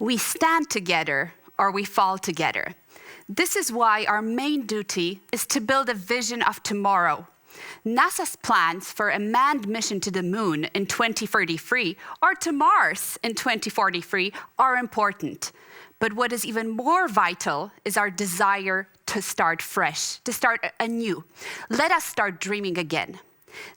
We stand together or we fall together. This is why our main duty is to build a vision of tomorrow. NASA's plans for a manned mission to the moon in 2033 or to Mars in 2043 are important. But what is even more vital is our desire to start fresh, to start anew. Let us start dreaming again.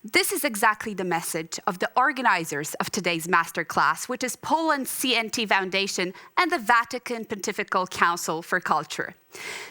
This is exactly the message of the organizers of today's masterclass, which is Poland's CNT Foundation and the Vatican Pontifical Council for Culture.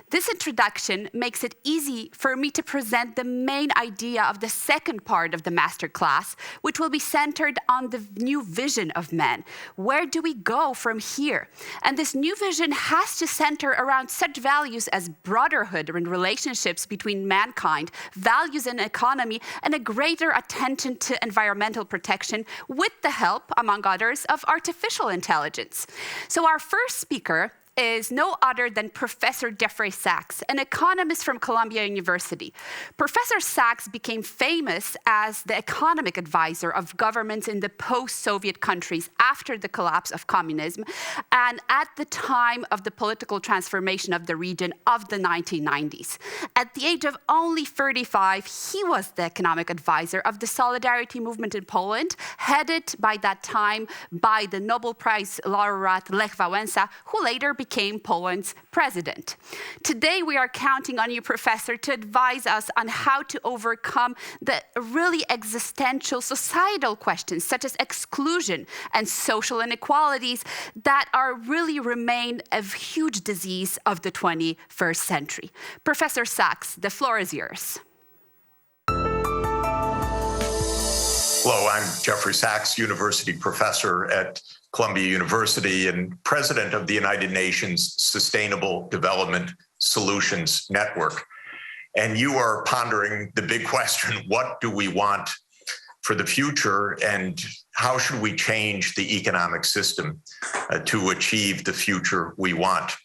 This introduction makes it easy for me to present the main idea of the second part of the masterclass, which will be centered on the new vision of man. Where do we go from here? And this new vision has to center around such values as brotherhood and relationships between mankind, values in economy, and a greater attention to environmental protection with the help, among others, of artificial intelligence. So our first speaker is no other than Professor Jeffrey Sachs, an economist from Columbia University. Professor Sachs became famous as the economic advisor of governments in the post-Soviet countries after the collapse of communism and at the time of the political transformation of the region of the 1990s. At the age of only 35, he was the economic advisor of the Solidarity movement in Poland, headed by that time by the Nobel Prize laureate Lech Wałęsa, who later became Poland's president. Today, we are counting on you, Professor, to advise us on how to overcome the really existential societal questions, such as exclusion and social inequalities, that are really remain a huge disease of the 21st century. Professor Sachs, the floor is yours. Hello, I'm Jeffrey Sachs, university professor at Columbia University and president of the United Nations Sustainable Development Solutions Network. And you are pondering the big question, what do we want for the future and how should we change the economic system to achieve the future we want?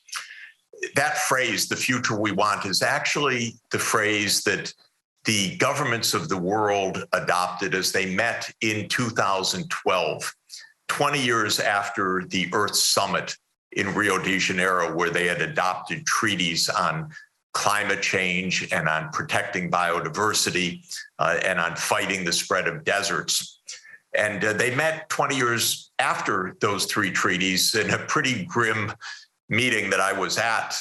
That phrase, the future we want, is actually the phrase that the governments of the world adopted as they met in 2012. 20 years after the Earth Summit in Rio de Janeiro, where they had adopted treaties on climate change and on protecting biodiversity and on fighting the spread of deserts. And they met 20 years after those three treaties in a pretty grim meeting that I was at,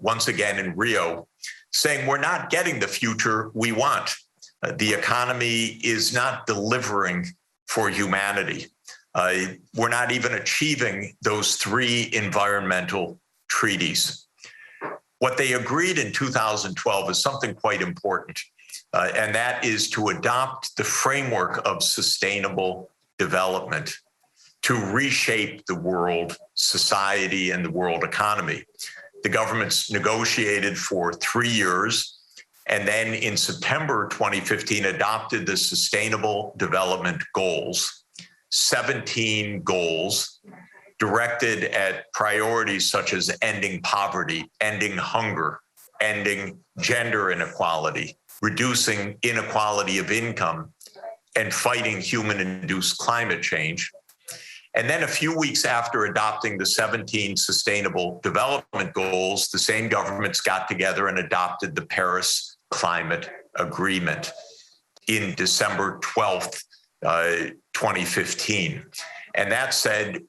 once again in Rio, saying we're not getting the future we want. The economy is not delivering for humanity. We're not even achieving those three environmental treaties. What they agreed in 2012 is something quite important, and that is to adopt the framework of sustainable development to reshape the world society and the world economy. The governments negotiated for 3 years, and then in September 2015 adopted the Sustainable Development Goals. 17 goals directed at priorities such as ending poverty, ending hunger, ending gender inequality, reducing inequality of income, and fighting human-induced climate change. And then a few weeks after adopting the 17 Sustainable Development Goals, the same governments got together and adopted the Paris Climate Agreement in December 12th, 2015. And that said,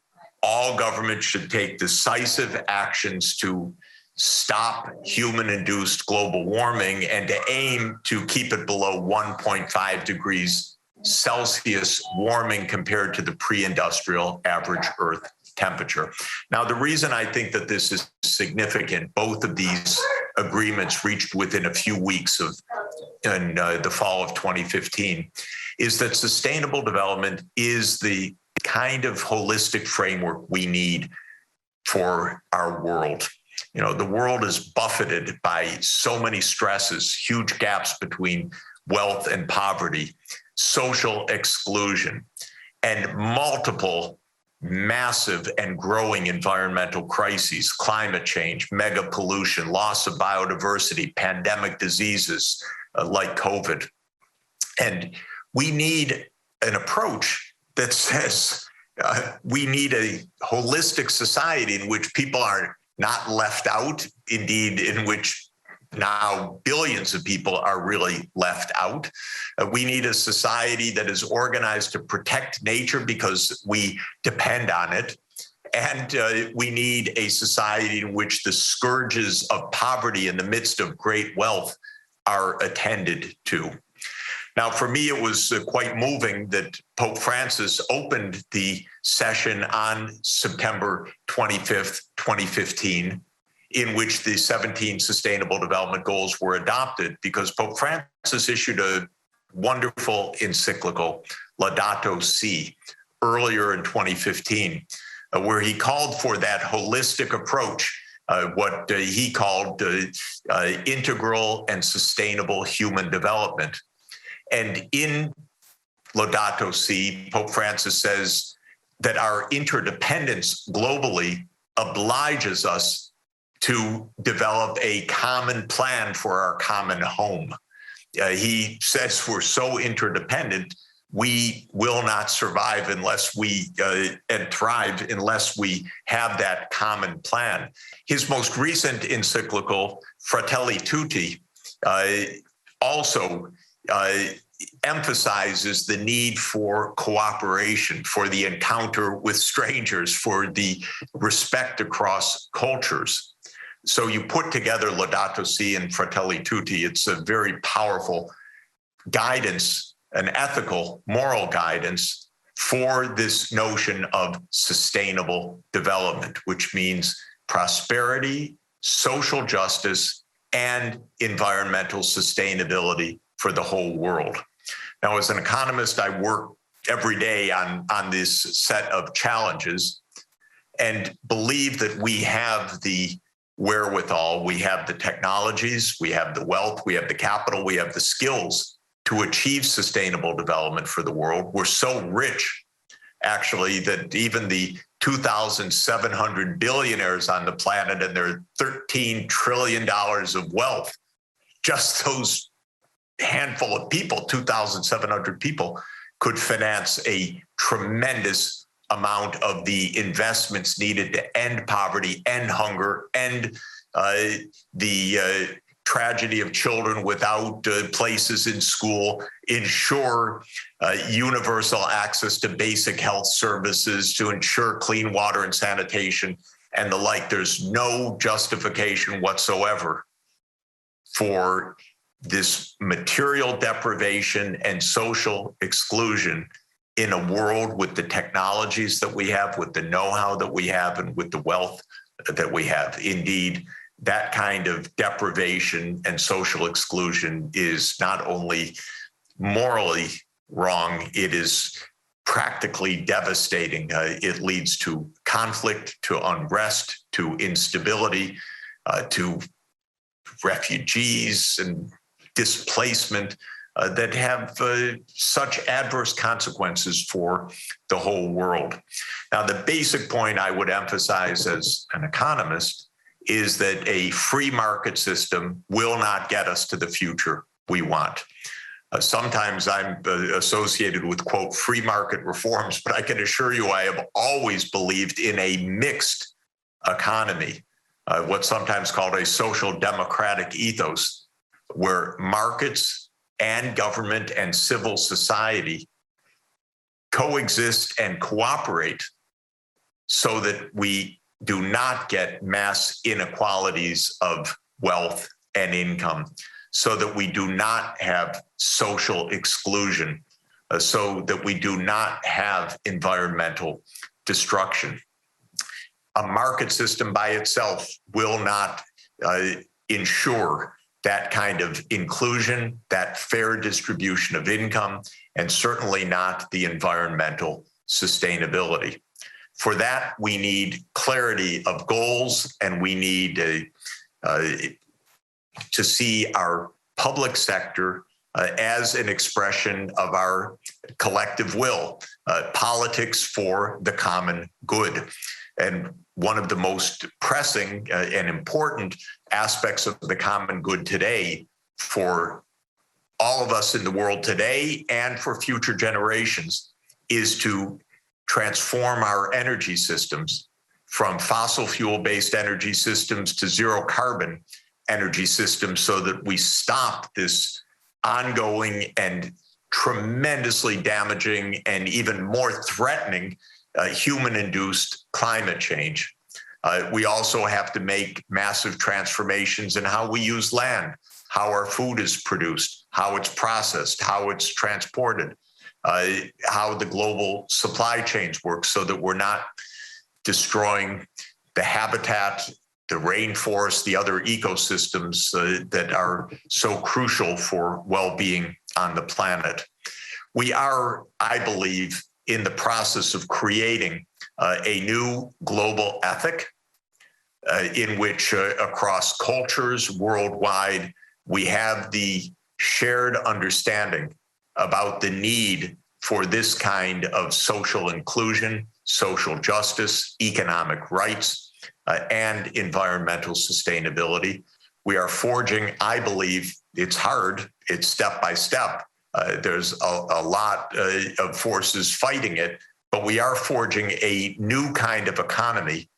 all governments should take decisive actions to stop human-induced global warming and to aim to keep it below 1.5 degrees Celsius warming compared to the pre-industrial average Earth temperature. Now, the reason I think that this is significant, both of these agreements reached within a few weeks of in the fall of 2015, is that sustainable development is the kind of holistic framework we need for our world. You know, the world is buffeted by so many stresses, huge gaps between wealth and poverty, social exclusion, and multiple massive and growing environmental crises, climate change, mega pollution, loss of biodiversity, pandemic diseases like COVID. And we need an approach that says, We need a holistic society in which people are not left out, indeed, in which now billions of people are really left out. We need a society that is organized to protect nature because we depend on it. And we need a society in which the scourges of poverty in the midst of great wealth are attended to. Now, for me, it was quite moving that Pope Francis opened the session on September 25th, 2015, in which the 17 Sustainable Development Goals were adopted, because Pope Francis issued a wonderful encyclical, Laudato Si, earlier in 2015, where he called for that holistic approach, what he called integral and sustainable human development. And in Laudato Si, Pope Francis says that our interdependence globally obliges us to develop a common plan for our common home. He says we're so interdependent, we will not survive unless we and thrive unless we have that common plan. His most recent encyclical, Fratelli Tutti, also emphasizes the need for cooperation, for the encounter with strangers, for the respect across cultures. So you put together Laudato Si and Fratelli Tutti. It's a very powerful guidance, an ethical, moral guidance for this notion of sustainable development, which means prosperity, social justice, and environmental sustainability for the whole world. Now, as an economist, I work every day on this set of challenges and believe that we have the wherewithal, we have the technologies, we have the wealth, we have the capital, we have the skills to achieve sustainable development for the world. We're so rich, actually, that even the 2,700 billionaires on the planet and their $13 trillion of wealth, just those handful of people, 2,700 people, could finance a tremendous amount of the investments needed to end poverty, end hunger, end the tragedy of children without places in school, ensure universal access to basic health services, to ensure clean water and sanitation, and the like. There's no justification whatsoever for this material deprivation and social exclusion in a world with the technologies that we have, with the know-how that we have, and with the wealth that we have. Indeed, that kind of deprivation and social exclusion is not only morally wrong, it is practically devastating. It leads to conflict, to unrest, to instability, to refugees and displacement that have such adverse consequences for the whole world. Now, the basic point I would emphasize as an economist is that a free market system will not get us to the future we want. Sometimes I'm associated with, quote, free market reforms, but I can assure you I have always believed in a mixed economy, what's sometimes called a social democratic ethos, where markets and government and civil society coexist and cooperate so that we do not get mass inequalities of wealth and income, so that we do not have social exclusion, so that we do not have environmental destruction. A market system by itself will not ensure that kind of inclusion, that fair distribution of income, and certainly not the environmental sustainability. For that, we need clarity of goals, and we need to see our public sector as an expression of our collective will, politics for the common good. And one of the most pressing and important aspects of the common good today for all of us in the world today and for future generations is to transform our energy systems from fossil fuel-based energy systems to zero carbon energy systems so that we stop this ongoing and tremendously damaging and even more threatening human-induced climate change. We also have to make massive transformations in how we use land, how our food is produced, how it's processed, how it's transported, how the global supply chains work so that we're not destroying the habitat, the rainforest, the other ecosystems that are so crucial for well-being on the planet. We are, I believe, in the process of creating a new global ethic in which across cultures worldwide, we have the shared understanding about the need for this kind of social inclusion, social justice, economic rights, and environmental sustainability. We are forging, I believe, it's hard, it's step by step. There's a lot of forces fighting it, but we are forging a new kind of economy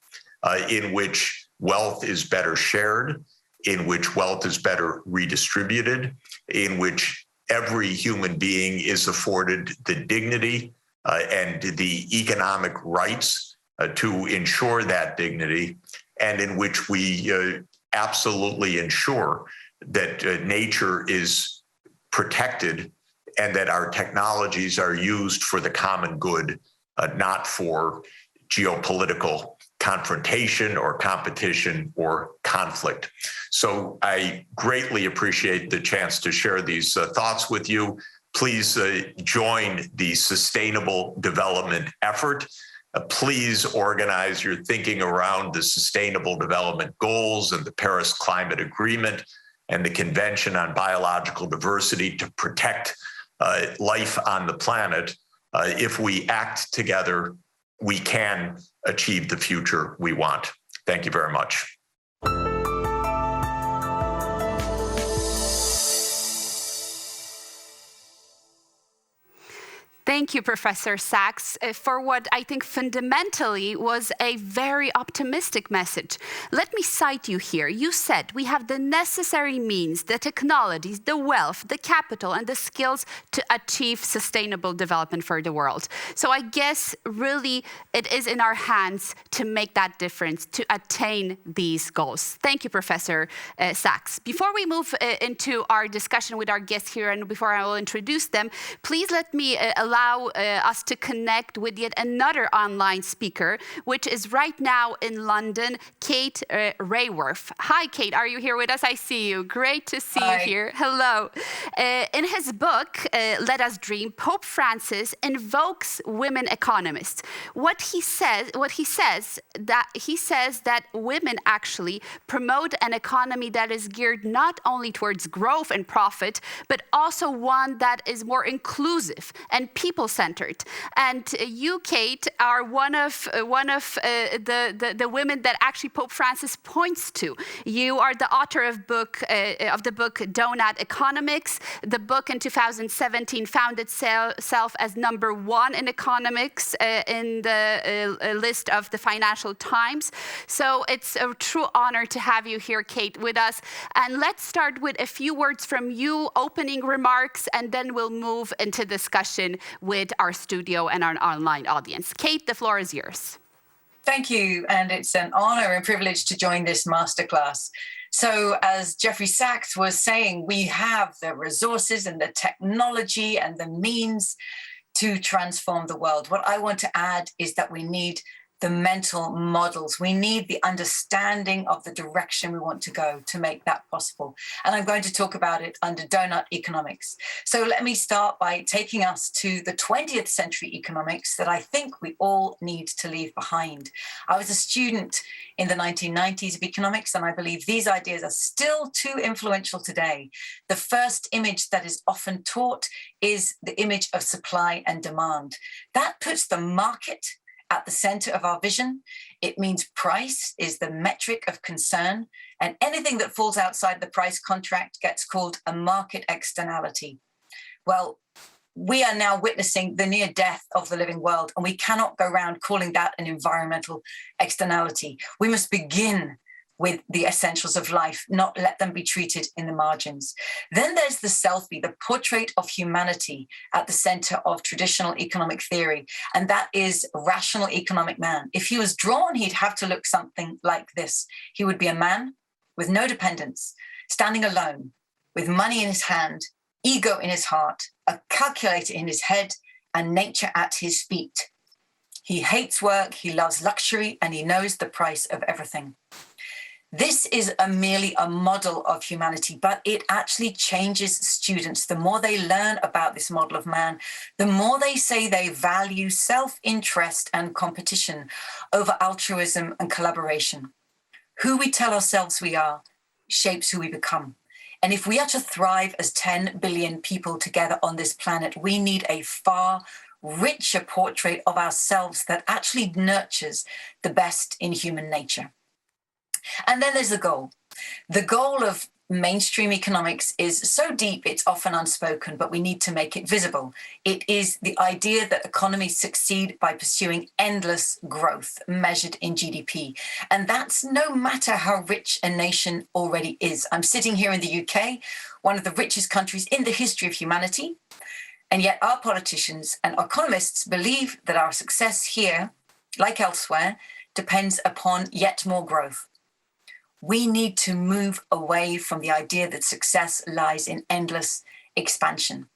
in which wealth is better shared, in which wealth is better redistributed, in which every human being is afforded the dignity and the economic rights to ensure that dignity, and in which we absolutely ensure that nature is protected and that our technologies are used for the common good, not for geopolitical confrontation or competition or conflict. So I greatly appreciate the chance to share these thoughts with you. Please join the sustainable development effort. Please organize your thinking around the Sustainable Development Goals and the Paris Climate Agreement and the Convention on Biological Diversity to protect life on the planet. If we act together, we can achieve the future we want. Thank you very much. Thank you, Professor Sachs, for what I think fundamentally was a very optimistic message. Let me cite you here. You said we have the necessary means, the technologies, the wealth, the capital, and the skills to achieve sustainable development for the world. So I guess really it is in our hands to make that difference, to attain these goals. Thank you, Professor Sachs. Before we move into our discussion with our guests here and before I will introduce them, please let me allow us to connect with yet another online speaker, which is right now in London, Kate Raworth. Hi, Kate, are you here with us? I see you. Great to see you here. Hello. In his book, Let Us Dream, Pope Francis invokes women economists. He says that women actually promote an economy that is geared not only towards growth and profit, but also one that is more inclusive and people-centered. And you, Kate, are one of the women that actually Pope Francis points to. You are the author of the book Donut Economics. The book in 2017 found itself as #1 in economics in the list of the Financial Times. So it's a true honor to have you here, Kate, with us. And let's start with a few words from you, opening remarks, and then we'll move into discussion with our studio and our online audience. Kate, the floor is yours. Thank you, and it's an honor and privilege to join this masterclass. So as Jeffrey Sachs was saying, we have the resources and the technology and the means to transform the world. What I want to add is that we need the mental models. We need the understanding of the direction we want to go to make that possible. And I'm going to talk about it under Donut Economics. So let me start by taking us to the 20th century economics that I think we all need to leave behind. I was a student in the 1990s of economics, and I believe these ideas are still too influential today. The first image that is often taught is the image of supply and demand. That puts the market at the center of our vision. It means price is the metric of concern, and anything that falls outside the price contract gets called a market externality. Well, we are now witnessing the near death of the living world, and we cannot go around calling that an environmental externality. We must begin with the essentials of life, not let them be treated in the margins. Then there's the selfie, the portrait of humanity at the center of traditional economic theory, and that is rational economic man. If he was drawn, he'd have to look something like this. He would be a man with no dependence, standing alone, with money in his hand, ego in his heart, a calculator in his head, and nature at his feet. He hates work, he loves luxury, and he knows the price of everything. This is merely a model of humanity, but it actually changes students. The more they learn about this model of man, the more they say they value self-interest and competition over altruism and collaboration. Who we tell ourselves we are shapes who we become. And if we are to thrive as 10 billion people together on this planet, we need a far richer portrait of ourselves that actually nurtures the best in human nature. And then there's the goal. The goal of mainstream economics is so deep, it's often unspoken, but we need to make it visible. It is the idea that economies succeed by pursuing endless growth measured in GDP. And that's no matter how rich a nation already is. I'm sitting here in the UK, one of the richest countries in the history of humanity. And yet our politicians and economists believe that our success here, like elsewhere, depends upon yet more growth. We need to move away from the idea that success lies in endless expansion.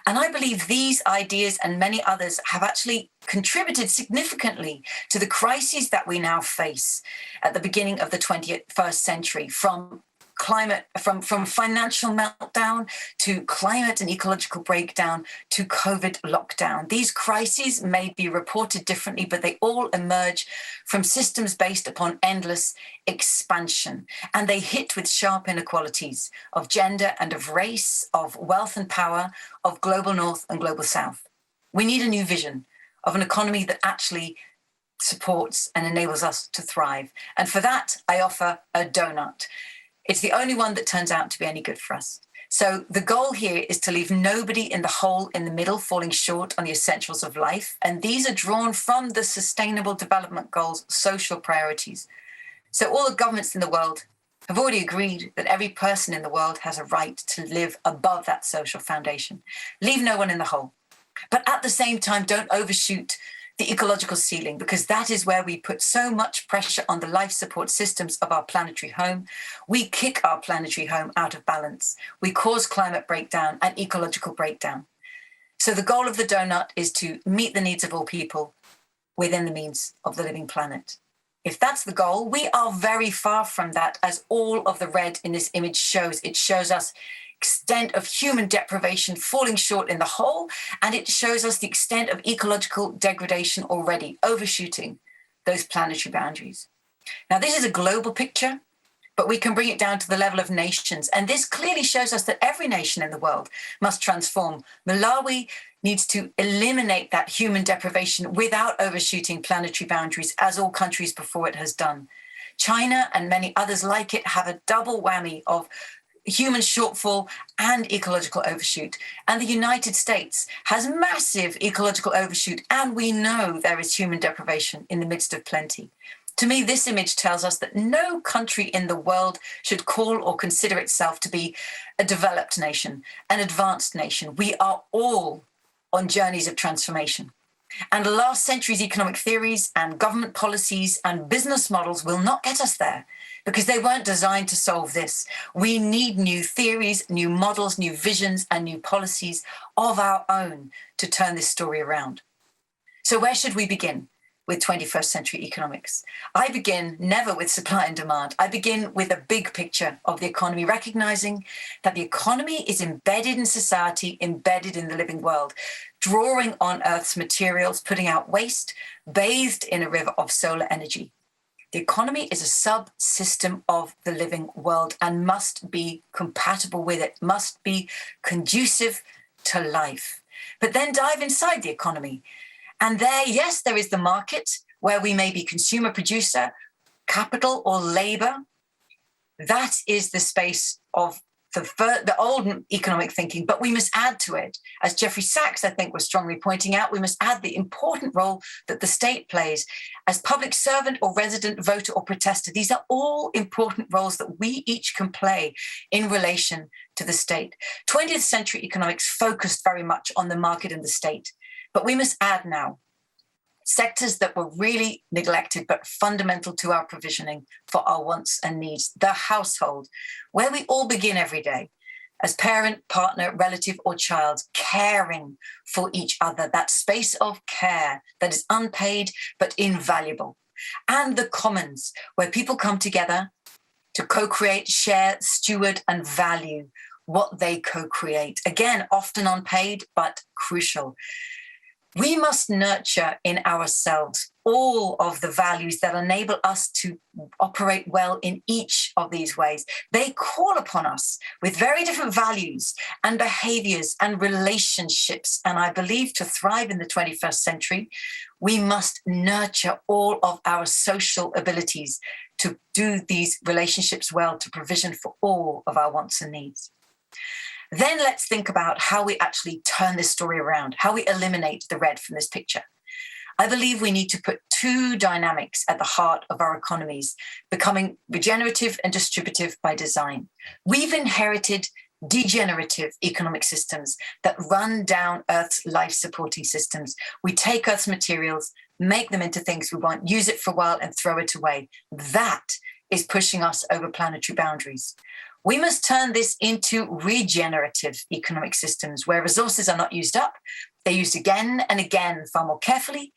And I believe these ideas and many others have actually contributed significantly to the crises that we now face at the beginning of the 21st century, from climate, from financial meltdown to climate and ecological breakdown to COVID lockdown. These crises may be reported differently, but they all emerge from systems based upon endless expansion. And they hit with sharp inequalities of gender and of race, of wealth and power, of global north and global south. We need a new vision of an economy that actually supports and enables us to thrive. And for that, I offer a donut. It's the only one that turns out to be any good for us. So the goal here is to leave nobody in the hole in the middle, falling short on the essentials of life. And these are drawn from the Sustainable Development Goals' social priorities. So all the governments in the world have already agreed that every person in the world has a right to live above that social foundation. Leave no one in the hole. But at the same time, don't overshoot the ecological ceiling, because that is where we put so much pressure on the life support systems of our planetary home. We kick our planetary home out of balance. We cause climate breakdown and ecological breakdown. So the goal of the donut is to meet the needs of all people within the means of the living planet. If that's the goal, we are very far from that, as all of the red in this image shows. It shows us extent of human deprivation falling short in the whole, and it shows us the extent of ecological degradation already, overshooting those planetary boundaries. Now, this is a global picture, but we can bring it down to the level of nations. And this clearly shows us that every nation in the world must transform. Malawi needs to eliminate that human deprivation without overshooting planetary boundaries, as all countries before it has done. China and many others like it have a double whammy of human shortfall and ecological overshoot. And the United States has massive ecological overshoot, and we know there is human deprivation in the midst of plenty. To me, this image tells us that no country in the world should call or consider itself to be a developed nation, an advanced nation. We are all on journeys of transformation. And the last century's economic theories and government policies and business models will not get us there, because they weren't designed to solve this. We need new theories, new models, new visions, and new policies of our own to turn this story around. So where should we begin with 21st century economics? I begin never with supply and demand. I begin with a big picture of the economy, recognizing that the economy is embedded in society, embedded in the living world, drawing on Earth's materials, putting out waste, bathed in a river of solar energy. The economy is a subsystem of the living world and must be compatible with it, must be conducive to life. But then dive inside the economy. And there, yes, there is the market, where we may be consumer, producer, capital, or labor. That is the space of the old economic thinking, but we must add to it. As Jeffrey Sachs, I think, was strongly pointing out, we must add the important role that the state plays as public servant or resident voter or protester. These are all important roles that we each can play in relation to the state. 20th century economics focused very much on the market and the state, but we must add now sectors that were really neglected but fundamental to our provisioning for our wants and needs. The household, where we all begin every day as parent, partner, relative, or child, caring for each other, that space of care that is unpaid but invaluable. And the commons, where people come together to co-create, share, steward, and value what they co-create. Again, often unpaid, but crucial. We must nurture in ourselves all of the values that enable us to operate well in each of these ways. They call upon us with very different values and behaviors and relationships. And I believe to thrive in the 21st century, we must nurture all of our social abilities to do these relationships well, to provision for all of our wants and needs. Then let's think about how we actually turn this story around, how we eliminate the red from this picture. I believe we need to put two dynamics at the heart of our economies, becoming regenerative and distributive by design. We've inherited degenerative economic systems that run down Earth's life-supporting systems. We take Earth's materials, make them into things we want, use it for a while and throw it away. That is pushing us over planetary boundaries. We must turn this into regenerative economic systems where resources are not used up, they're used again and again, far more carefully,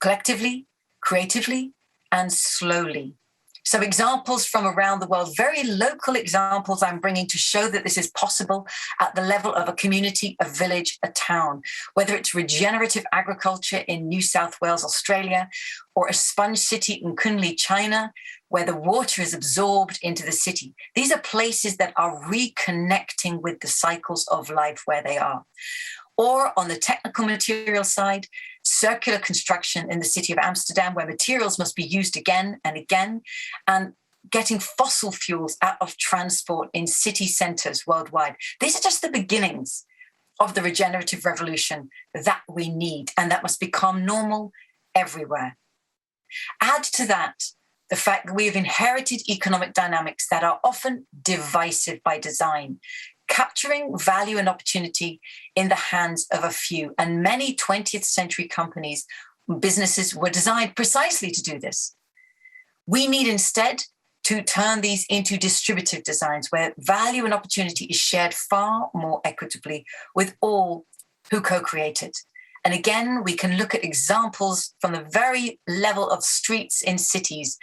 collectively, creatively, and slowly. Some examples from around the world, very local examples I'm bringing to show that this is possible at the level of a community, a village, a town, whether it's regenerative agriculture in New South Wales, Australia, or a sponge city in Kunli, China, where the water is absorbed into the city. These are places that are reconnecting with the cycles of life where they are. Or on the technical material side, circular construction in the city of Amsterdam, where materials must be used again and again, and getting fossil fuels out of transport in city centers worldwide. These are just the beginnings of the regenerative revolution that we need, and that must become normal everywhere. Add to that the fact that we have inherited economic dynamics that are often divisive by design, capturing value and opportunity in the hands of a few. And many 20th century companies, businesses were designed precisely to do this. We need instead to turn these into distributive designs where value and opportunity is shared far more equitably with all who co-create it. And again, we can look at examples from the very level of streets in cities,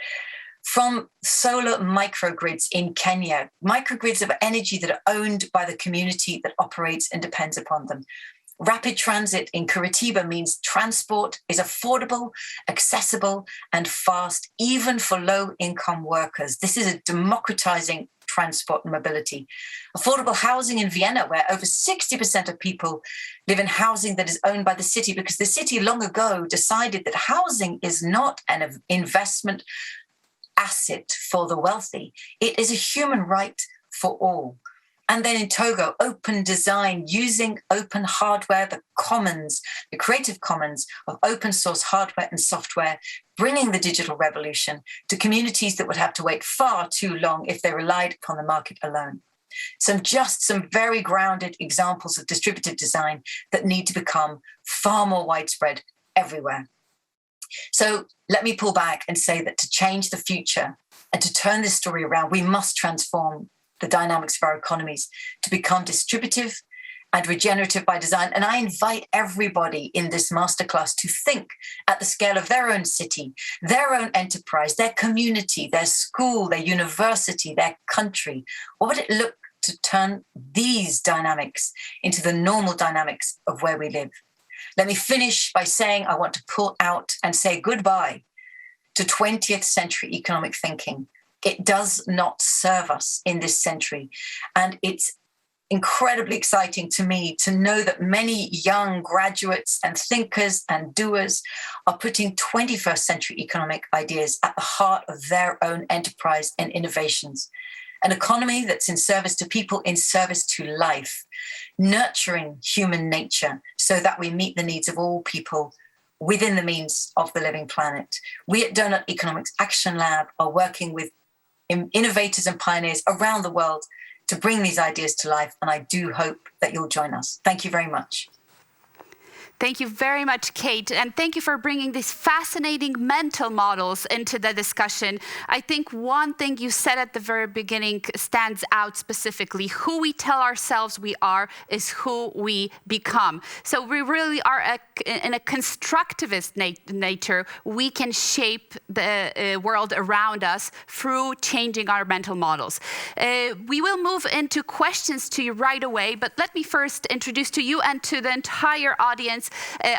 from solar microgrids in Kenya, microgrids of energy that are owned by the community that operates and depends upon them. Rapid transit in Curitiba means transport is affordable, accessible, and fast, even for low-income workers. This is a democratizing transport and mobility. Affordable housing in Vienna, where over 60% of people live in housing that is owned by the city, because the city long ago decided that housing is not an investment asset for the wealthy. It is a human right for all. And then in Togo, open design, using open hardware, the commons, the creative commons of open source hardware and software, bringing the digital revolution to communities that would have to wait far too long if they relied upon the market alone. Some very grounded examples of distributed design that need to become far more widespread everywhere. So let me pull back and say that to change the future and to turn this story around, we must transform the dynamics of our economies to become distributive and regenerative by design. And I invite everybody in this masterclass to think at the scale of their own city, their own enterprise, their community, their school, their university, their country. What would it look to turn these dynamics into the normal dynamics of where we live? Let me finish by saying I want to pull out and say goodbye to 20th century economic thinking. It does not serve us in this century. And it's incredibly exciting to me to know that many young graduates and thinkers and doers are putting 21st century economic ideas at the heart of their own enterprise and innovations. an economy that's in service to people, in service to life, nurturing human nature so that we meet the needs of all people within the means of the living planet. We at Donut Economics Action Lab are working with innovators and pioneers around the world to bring these ideas to life, and I do hope that you'll join us. Thank you very much. Thank you very much, Kate. And thank you for bringing these fascinating mental models into the discussion. I think one thing you said at the very beginning stands out specifically. Who we tell ourselves we are is who we become. So we really are in a constructivist nature. We can shape the world around us through changing our mental models. We will move into questions to you right away, but let me first introduce to you and to the entire audience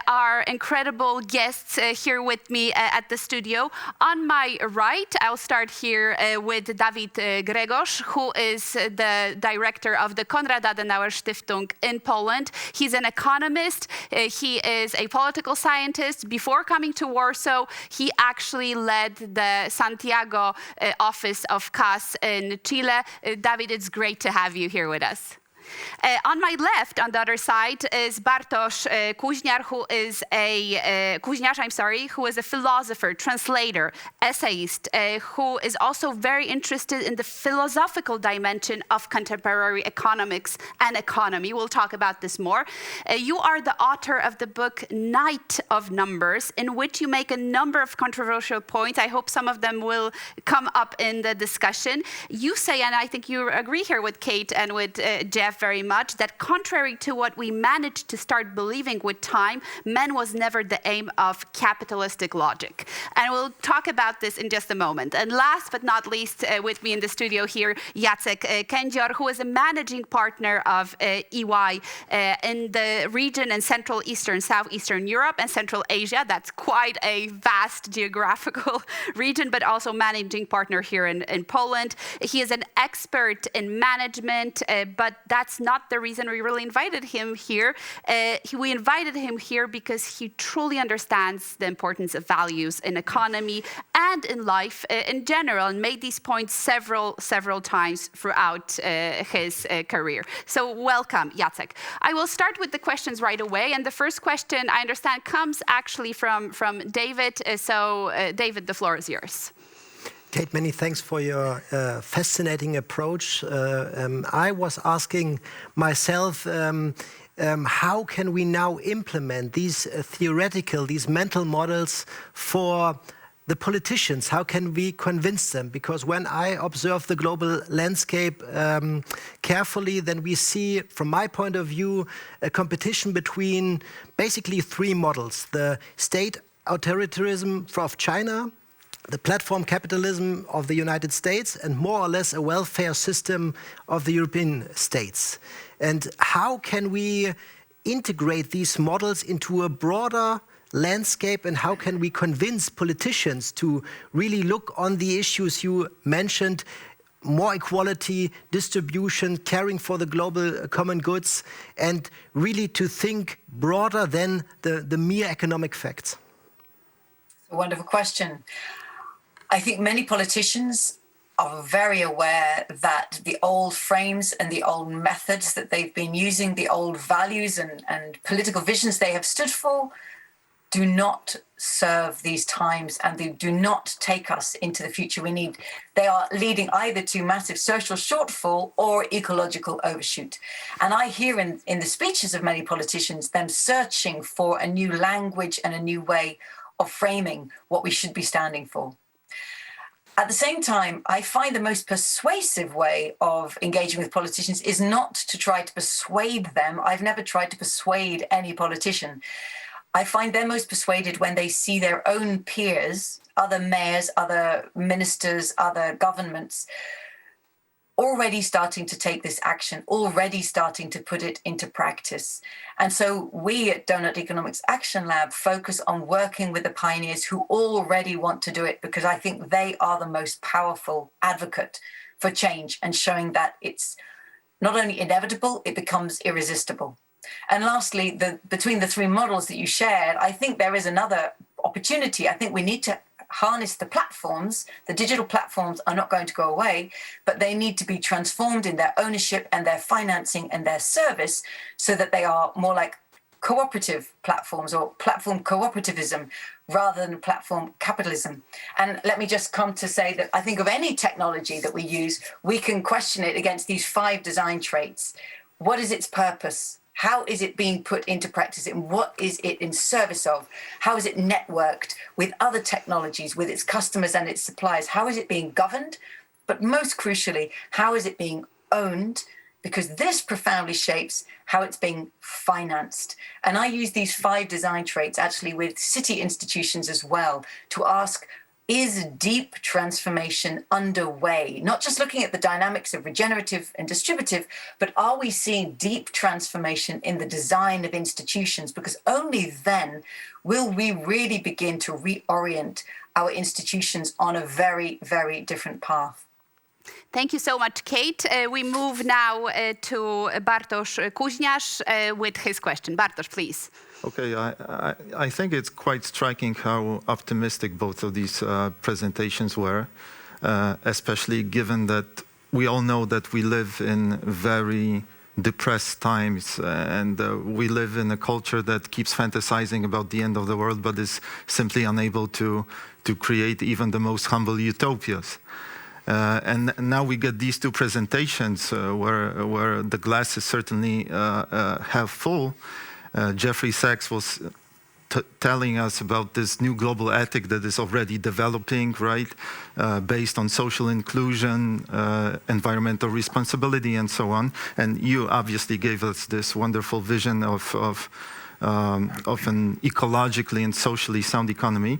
our incredible guests here with me at the studio. On my right, I'll start here with David Gregos, who is the director of the Konrad Adenauer Stiftung in Poland. He's an economist. He is a political scientist. Before coming to Warsaw, he actually led the Santiago office of CAS in Chile. David, it's great to have you here with us. On my left, on the other side, is Bartosz Kuźniar, who is a philosopher, translator, essayist, who is also very interested in the philosophical dimension of contemporary economics and economy. We'll talk about this more. You are the author of the book Night of Numbers, in which you make a number of controversial points. I hope some of them will come up in the discussion. You say, and I think you agree here with Kate and with Jeff very much, that contrary to what we managed to start believing with time, man was never the aim of capitalistic logic. And we'll talk about this in just a moment. And last but not least, with me in the studio here, Jacek Kędzior, who is a managing partner of EY in the region in Central Eastern, Southeastern Europe and Central Asia. That's quite a vast geographical region, but also managing partner here in Poland. He is an expert in management, but that's not the reason we really invited him here. We invited him here because he truly understands the importance of values in economy and in life in general, and made these points several times throughout his career. So welcome, Jacek. I will start with the questions right away, and the first question, I understand, comes actually from David. David, the floor is yours. Kate, many thanks for your fascinating approach. I was asking myself, how can we now implement these these mental models for the politicians? How can we convince them? Because when I observe the global landscape carefully, then we see, from my point of view, a competition between basically three models: the state authoritarianism of China, the platform capitalism of the United States, and more or less a welfare system of the European states. And how can we integrate these models into a broader landscape, and how can we convince politicians to really look on the issues you mentioned: more equality, distribution, caring for the global common goods, and really to think broader than the mere economic facts? A wonderful question. I think many politicians are very aware that the old frames and the old methods that they've been using, the old values and political visions they have stood for, do not serve these times, and they do not take us into the future we need. They are leading either to massive social shortfall or ecological overshoot. And I hear in the speeches of many politicians them searching for a new language and a new way of framing what we should be standing for. At the same time, I find the most persuasive way of engaging with politicians is not to try to persuade them. I've never tried to persuade any politician. I find they're most persuaded when they see their own peers, other mayors, other ministers, other governments, already starting to take this action, already starting to put it into practice. And so we at Donut Economics Action Lab focus on working with the pioneers who already want to do it, because I think they are the most powerful advocate for change and showing that it's not only inevitable, it becomes irresistible. And lastly, between the three models that you shared, I think there is another opportunity. I think we need to harness the platforms. The digital platforms are not going to go away, but they need to be transformed in their ownership and their financing and their service so that they are more like cooperative platforms or platform cooperativism rather than platform capitalism. And let me just come to say that I think of any technology that we use, we can question it against these 5 design traits. What is its purpose? How is it being put into practice? And what is it in service of? How is it networked with other technologies, with its customers and its suppliers? How is it being governed? But most crucially, how is it being owned? Because this profoundly shapes how it's being financed. And I use these 5 design traits actually with city institutions as well to ask, is deep transformation underway? Not just looking at the dynamics of regenerative and distributive, but are we seeing deep transformation in the design of institutions? Because only then will we really begin to reorient our institutions on a very, very different path. Thank you so much, Kate. We move now to Bartosz Kuźniarz with his question. Bartosz, please. Okay, I think it's quite striking how optimistic both of these presentations were, especially given that we all know that we live in very depressed times and we live in a culture that keeps fantasizing about the end of the world but is simply unable to create even the most humble utopias. And now we get these 2 presentations where the glass is certainly half full. Jeffrey Sachs was telling us about this new global ethic that is already developing, right? Based on social inclusion, environmental responsibility, and so on. And you obviously gave us this wonderful vision of an ecologically and socially sound economy.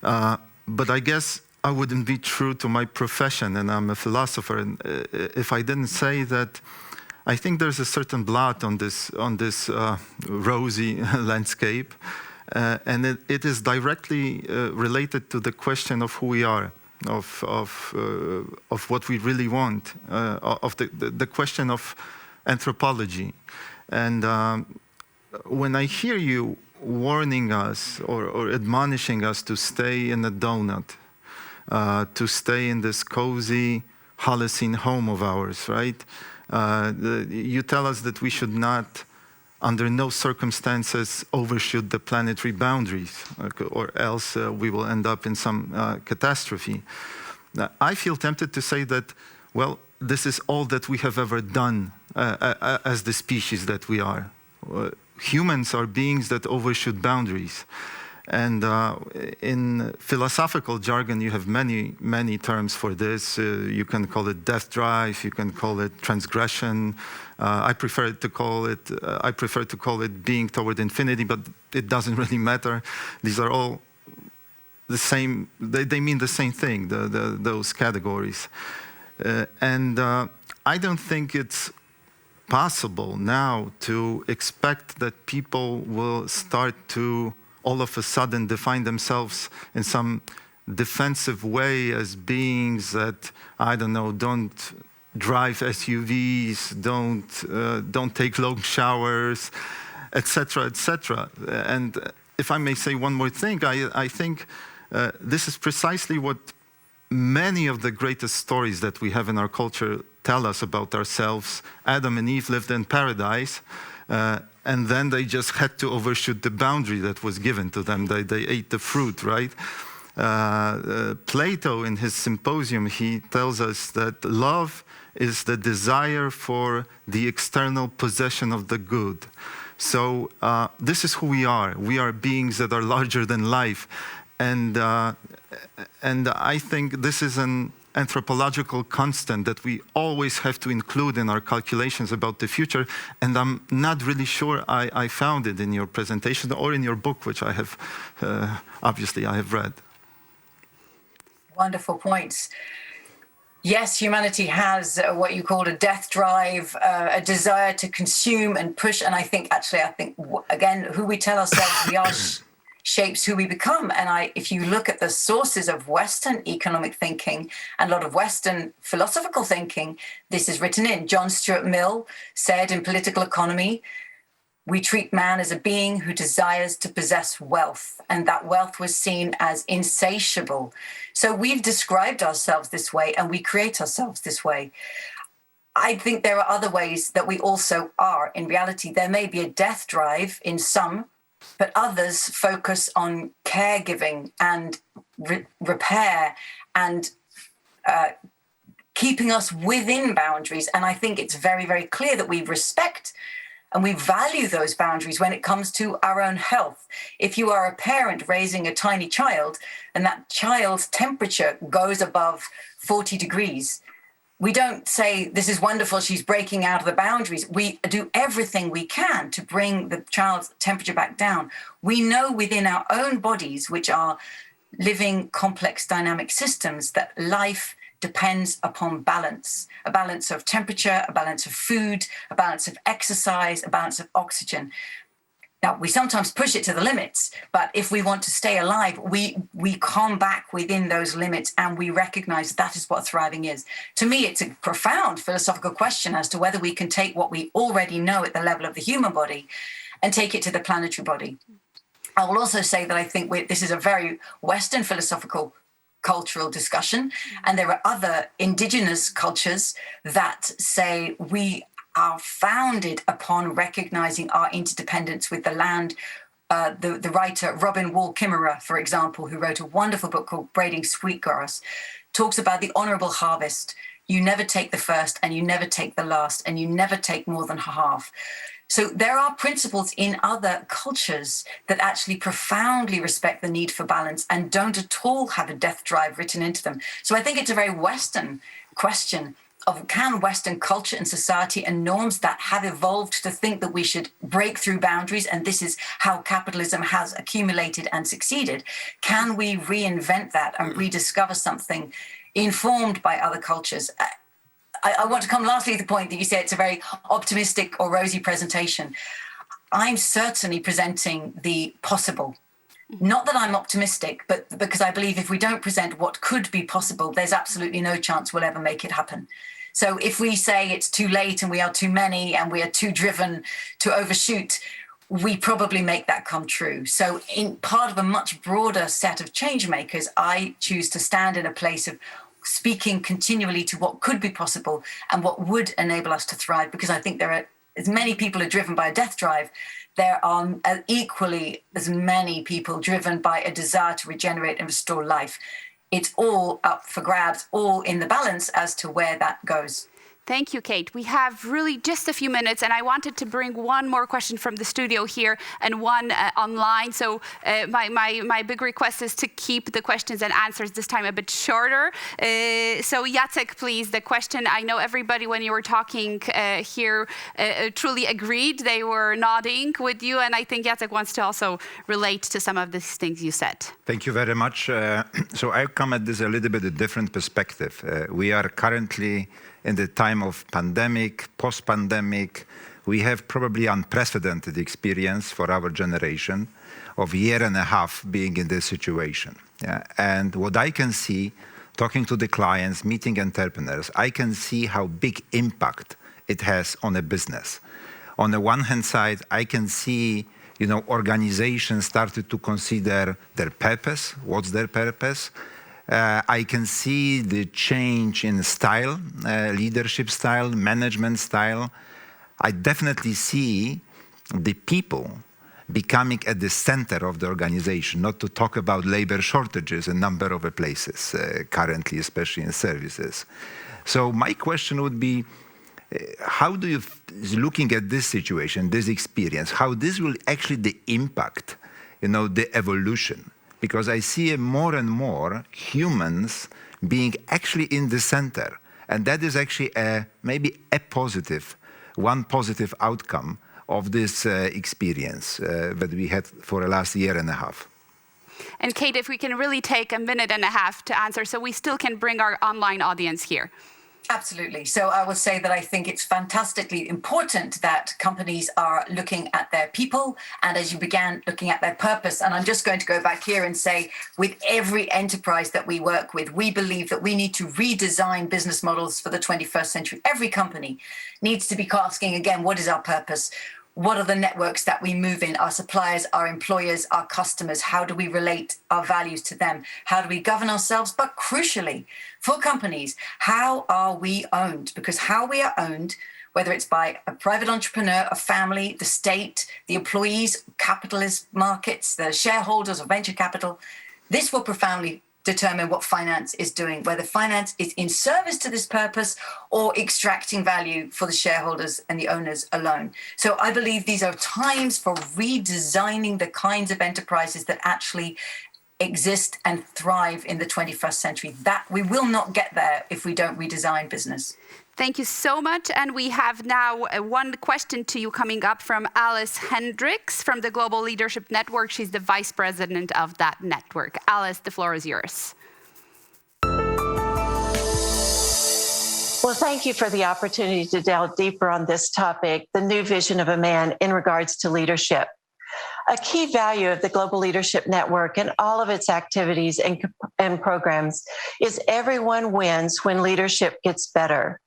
But I guess I wouldn't be true to my profession, and I'm a philosopher, and if I didn't say that I think there's a certain blot on this rosy landscape, and it is directly related to the question of who we are, of what we really want, of the question of anthropology. And when I hear you warning us or admonishing us to stay in a donut, to stay in this cozy Holocene home of ours, right? You tell us that we should not, under no circumstances, overshoot the planetary boundaries, or else we will end up in some catastrophe. I feel tempted to say that, well, this is all that we have ever done as the species that we are. Humans are beings that overshoot boundaries. And in philosophical jargon, you have many, many terms for this. You can call it death drive. You can call it transgression. I prefer to call it being toward infinity, but it doesn't really matter. These are all the same. They mean the same thing. Those categories. And I don't think it's possible now to expect that people will start to all of a sudden define themselves in some defensive way as beings that, I don't know, don't drive SUVs, don't take long showers, etc., etc. And if I may say one more thing, I think this is precisely what many of the greatest stories that we have in our culture tell us about ourselves. Adam and Eve lived in paradise, and then they just had to overshoot the boundary that was given to them. They ate the fruit, right? Plato, in his Symposium, he tells us that love is the desire for the external possession of the good. So this is who we are. We are beings that are larger than life. And I think this is an anthropological constant that we always have to include in our calculations about the future. And I'm not really sure I found it in your presentation or in your book, which I have, obviously, I have read. Wonderful points. Yes, humanity has what you called a death drive, a desire to consume and push. And I think, again, who we tell ourselves we are shapes who we become. And if you look at the sources of Western economic thinking and a lot of Western philosophical thinking, this is written in. John Stuart Mill said in Political Economy, We treat man as a being who desires to possess wealth, and that wealth was seen as insatiable. So we've described ourselves this way, and we create ourselves this way. I think there are other ways that we also are. In reality, there may be a death drive in some, but others focus on caregiving and repair and keeping us within boundaries. And I think it's very, very clear that we respect and we value those boundaries when it comes to our own health. If you are a parent raising a tiny child and that child's temperature goes above 40 degrees, we don't say, this is wonderful, she's breaking out of the boundaries. We do everything we can to bring the child's temperature back down. We know within our own bodies, which are living complex dynamic systems, that life depends upon balance, a balance of temperature, a balance of food, a balance of exercise, a balance of oxygen. Now, we sometimes push it to the limits, but if we want to stay alive, we come back within those limits and we recognize that is what thriving is. To me, it's a profound philosophical question as to whether we can take what we already know at the level of the human body and take it to the planetary body. I will also say that I think this is a very Western philosophical cultural discussion, and there are other indigenous cultures that say we are founded upon recognizing our interdependence with the land. The writer Robin Wall Kimmerer, for example, who wrote a wonderful book called Braiding Sweetgrass, talks about the honorable harvest. You never take the first and you never take the last and you never take more than half. So there are principles in other cultures that actually profoundly respect the need for balance and don't at all have a death drive written into them. So I think it's a very Western question of, can Western culture and society and norms that have evolved to think that we should break through boundaries, and this is how capitalism has accumulated and succeeded, can we reinvent that and rediscover something informed by other cultures? I want to come lastly to the point that you say it's a very optimistic or rosy presentation. I'm certainly presenting the possible. Not that I'm optimistic, but because I believe if we don't present what could be possible, there's absolutely no chance we'll ever make it happen. So if we say it's too late and we are too many and we are too driven to overshoot, we probably make that come true. So in part of a much broader set of change makers, I choose to stand in a place of speaking continually to what could be possible and what would enable us to thrive, because I think there are, as many people are driven by a death drive, there are equally as many people driven by a desire to regenerate and restore life. It's all up for grabs, all in the balance as to where that goes. Thank you, Kate. We have really just a few minutes, and I wanted to bring one more question from the studio here and one online. So my big request is to keep the questions and answers this time a bit shorter. So Jacek, please, the question. I know everybody, when you were talking here, truly agreed. They were nodding with you, and I think Jacek wants to also relate to some of these things you said. Thank you very much. So I come at this a little bit a different perspective. We are currently in the time of pandemic, post-pandemic. We have probably unprecedented experience for our generation of a year and a half being in this situation. Yeah? And what I can see, talking to the clients, meeting entrepreneurs, I can see how big impact it has on a business. On the one hand side, I can see, organizations started to consider their purpose. What's their purpose? I can see the change in style, leadership style, management style. I definitely see the people becoming at the center of the organization, not to talk about labor shortages in a number of places currently, especially in services. So my question would be, how do you, looking at this situation, this experience, how this will actually impact, the evolution? Because I see more and more humans being actually in the center. And that is actually maybe one positive outcome of this experience that we had for the last year and a half. And Kate, if we can really take a minute and a half to answer, so we still can bring our online audience here. Absolutely. So I will say that I think it's fantastically important that companies are looking at their people, and as you began, looking at their purpose. And I'm just going to go back here and say, with every enterprise that we work with, we believe that we need to redesign business models for the 21st century. Every company needs to be asking again, what is our purpose? What are the networks that we move in? Our suppliers, our employers, our customers. How do we relate our values to them? How do we govern ourselves? But crucially, for companies, how are we owned? Because how we are owned, whether it's by a private entrepreneur, a family, the state, the employees, capitalist markets, the shareholders of venture capital, this will profoundly determine what finance is doing, whether finance is in service to this purpose or extracting value for the shareholders and the owners alone. So I believe these are times for redesigning the kinds of enterprises that actually exist and thrive in the 21st century. That we will not get there if we don't redesign business. Thank you so much. And we have now one question to you coming up from Alice Hendricks from the Global Leadership Network. She's the vice president of that network. Alice, the floor is yours. Well, thank you for the opportunity to delve deeper on this topic, the new vision of a man in regards to leadership. A key value of the Global Leadership Network and all of its activities and programs is everyone wins when leadership gets better.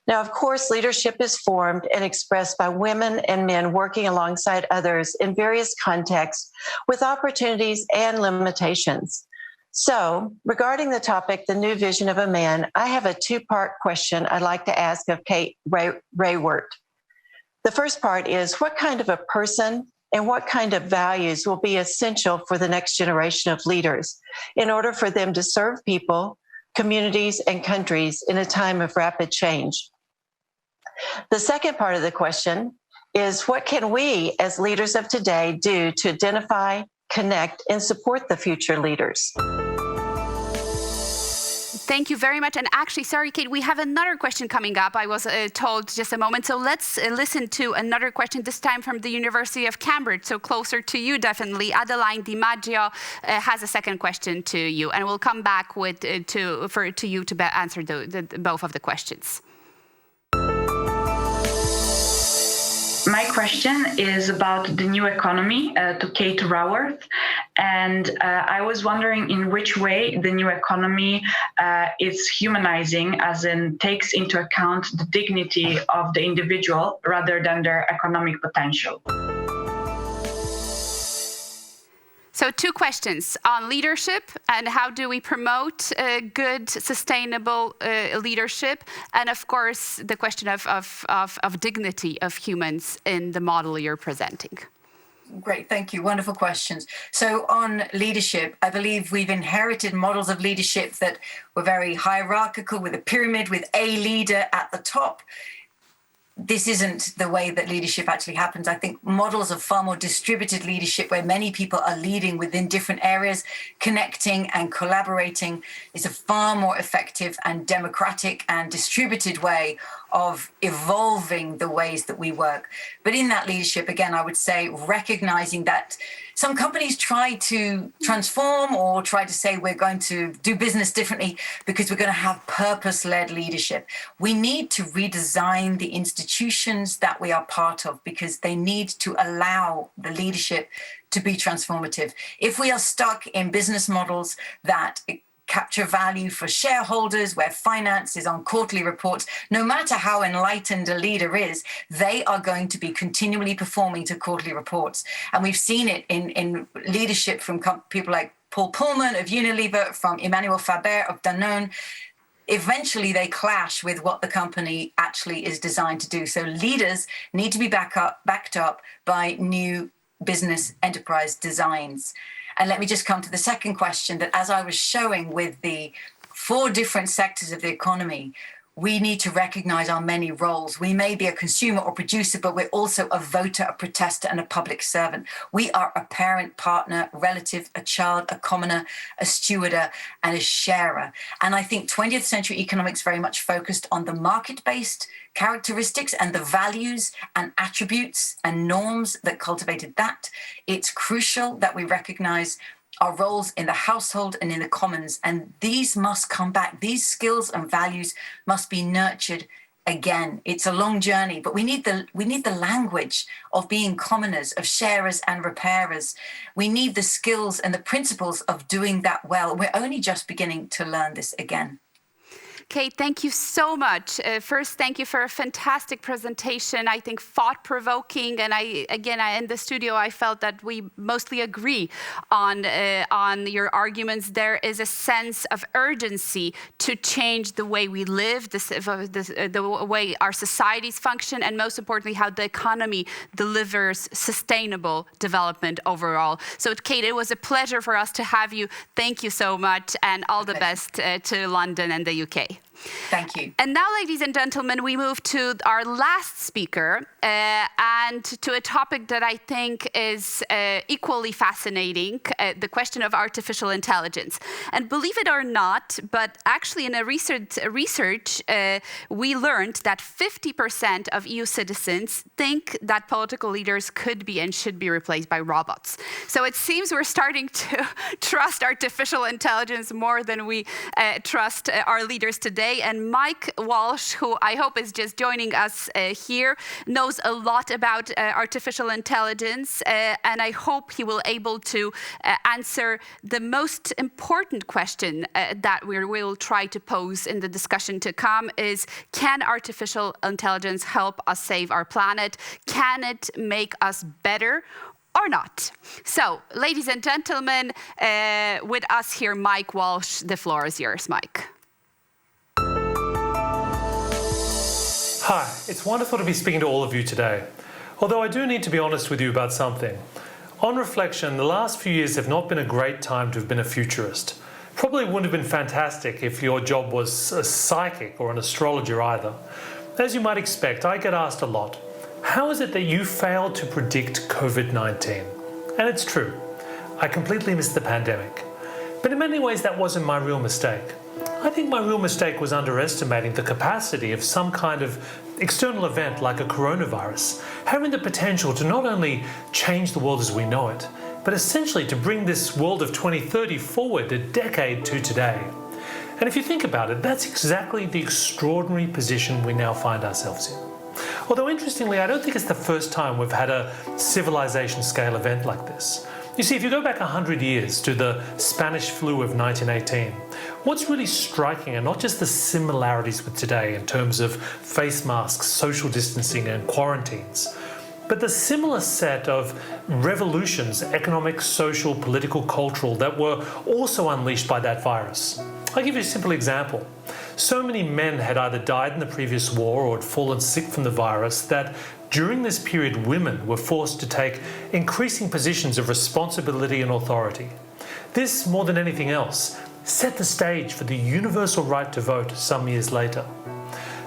Now, of course, leadership is formed and expressed by women and men working alongside others in various contexts with opportunities and limitations. So, regarding the topic, the new vision of a man, I have a two-part question I'd like to ask of Kate Rayward. The first part is, what kind of a person and what kind of values will be essential for the next generation of leaders in order for them to serve people, communities, and countries in a time of rapid change? The second part of the question is, what can we as leaders of today do to identify, connect, and support the future leaders? Thank you very much. And actually, sorry, Kate, we have another question coming up. I was told just a moment. So let's listen to another question, this time from the University of Cambridge. So closer to you, definitely. Adeline DiMaggio has a second question to you. And we'll come back with to you to answer both of the questions. My question is about the new economy to Kate Raworth. And I was wondering in which way the new economy is humanizing, as in takes into account the dignity of the individual rather than their economic potential. So 2 questions on leadership and how do we promote good, sustainable leadership, and of course the question of dignity of humans in the model you're presenting. Great, thank you. Wonderful questions. So on leadership, I believe we've inherited models of leadership that were very hierarchical, with a pyramid, with a leader at the top. This isn't the way that leadership actually happens. I think models of far more distributed leadership, where many people are leading within different areas, connecting and collaborating, is a far more effective and democratic and distributed way of evolving the ways that we work. But in that leadership, again, I would say recognizing that some companies try to transform or try to say we're going to do business differently because we're going to have purpose-led leadership. We need to redesign the institutions that we are part of because they need to allow the leadership to be transformative. If we are stuck in business models that capture value for shareholders, where finance is on quarterly reports, no matter how enlightened a leader is, they are going to be continually performing to quarterly reports. And we've seen it in leadership from people like Paul Pullman of Unilever, from Emmanuel Faber of Danone. Eventually they clash with what the company actually is designed to do. So leaders need to be backed up by new business enterprise designs. And let me just come to the second question, that as I was showing with the 4 different sectors of the economy, we need to recognize our many roles. We may be a consumer or producer, but we're also a voter, a protester, and a public servant. We are a parent, partner, relative, a child, a commoner, a stewarder, and a sharer. And I think 20th century economics very much focused on the market-based characteristics and the values and attributes and norms that cultivated that. It's crucial that we recognize our roles in the household and in the commons, and these must come back. These skills and values must be nurtured again. It's a long journey, but we need the language of being commoners, of sharers and repairers. We need the skills and the principles of doing that well. We're only just beginning to learn this again. Kate, thank you so much. First, thank you for a fantastic presentation. I think thought-provoking, and in the studio, I felt that we mostly agree on your arguments. There is a sense of urgency to change the way we live, the way our societies function, and most importantly, how the economy delivers sustainable development overall. So, Kate, it was a pleasure for us to have you. Thank you so much, and all the best to London and the UK. Thank you. And now, ladies and gentlemen, we move to our last speaker and to a topic that I think is equally fascinating, the question of artificial intelligence. And believe it or not, but actually in a research we learned that 50% of EU citizens think that political leaders could be and should be replaced by robots. So it seems we're starting to trust artificial intelligence more than we trust our leaders today. And Mike Walsh, who I hope is just joining us here, knows a lot about artificial intelligence, and I hope he will able to answer the most important question that we will try to pose in the discussion to come is, can artificial intelligence help us save our planet? Can it make us better or not? So, ladies and gentlemen, with us here, Mike Walsh, the floor is yours, Mike. Hi, it's wonderful to be speaking to all of you today. Although I do need to be honest with you about something. On reflection, the last few years have not been a great time to have been a futurist. Probably wouldn't have been fantastic if your job was a psychic or an astrologer either. As you might expect, I get asked a lot, how is it that you failed to predict COVID-19? And it's true, I completely missed the pandemic. But in many ways, that wasn't my real mistake. I think my real mistake was underestimating the capacity of some kind of external event like a coronavirus, having the potential to not only change the world as we know it, but essentially to bring this world of 2030 forward a decade to today. And if you think about it, that's exactly the extraordinary position we now find ourselves in. Although interestingly, I don't think it's the first time we've had a civilization scale event like this. You see, if you go back 100 years to the Spanish flu of 1918, what's really striking are not just the similarities with today in terms of face masks, social distancing and quarantines, but the similar set of revolutions, economic, social, political, cultural, that were also unleashed by that virus. I'll give you a simple example. So many men had either died in the previous war or had fallen sick from the virus that during this period, women were forced to take increasing positions of responsibility and authority. This, more than anything else, set the stage for the universal right to vote some years later.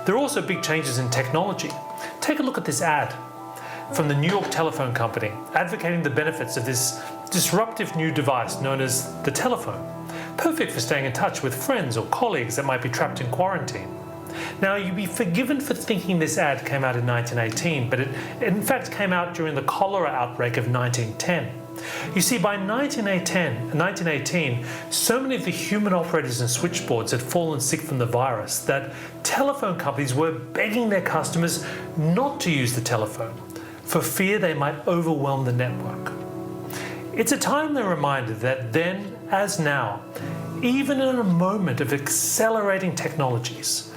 There are also big changes in technology. Take a look at this ad from the New York Telephone Company advocating the benefits of this disruptive new device known as the telephone, perfect for staying in touch with friends or colleagues that might be trapped in quarantine. Now, you'd be forgiven for thinking this ad came out in 1918, but it in fact came out during the cholera outbreak of 1910. You see, by 1918, so many of the human operators and switchboards had fallen sick from the virus that telephone companies were begging their customers not to use the telephone for fear they might overwhelm the network. It's a timely reminder that then, as now, even in a moment of accelerating technologies,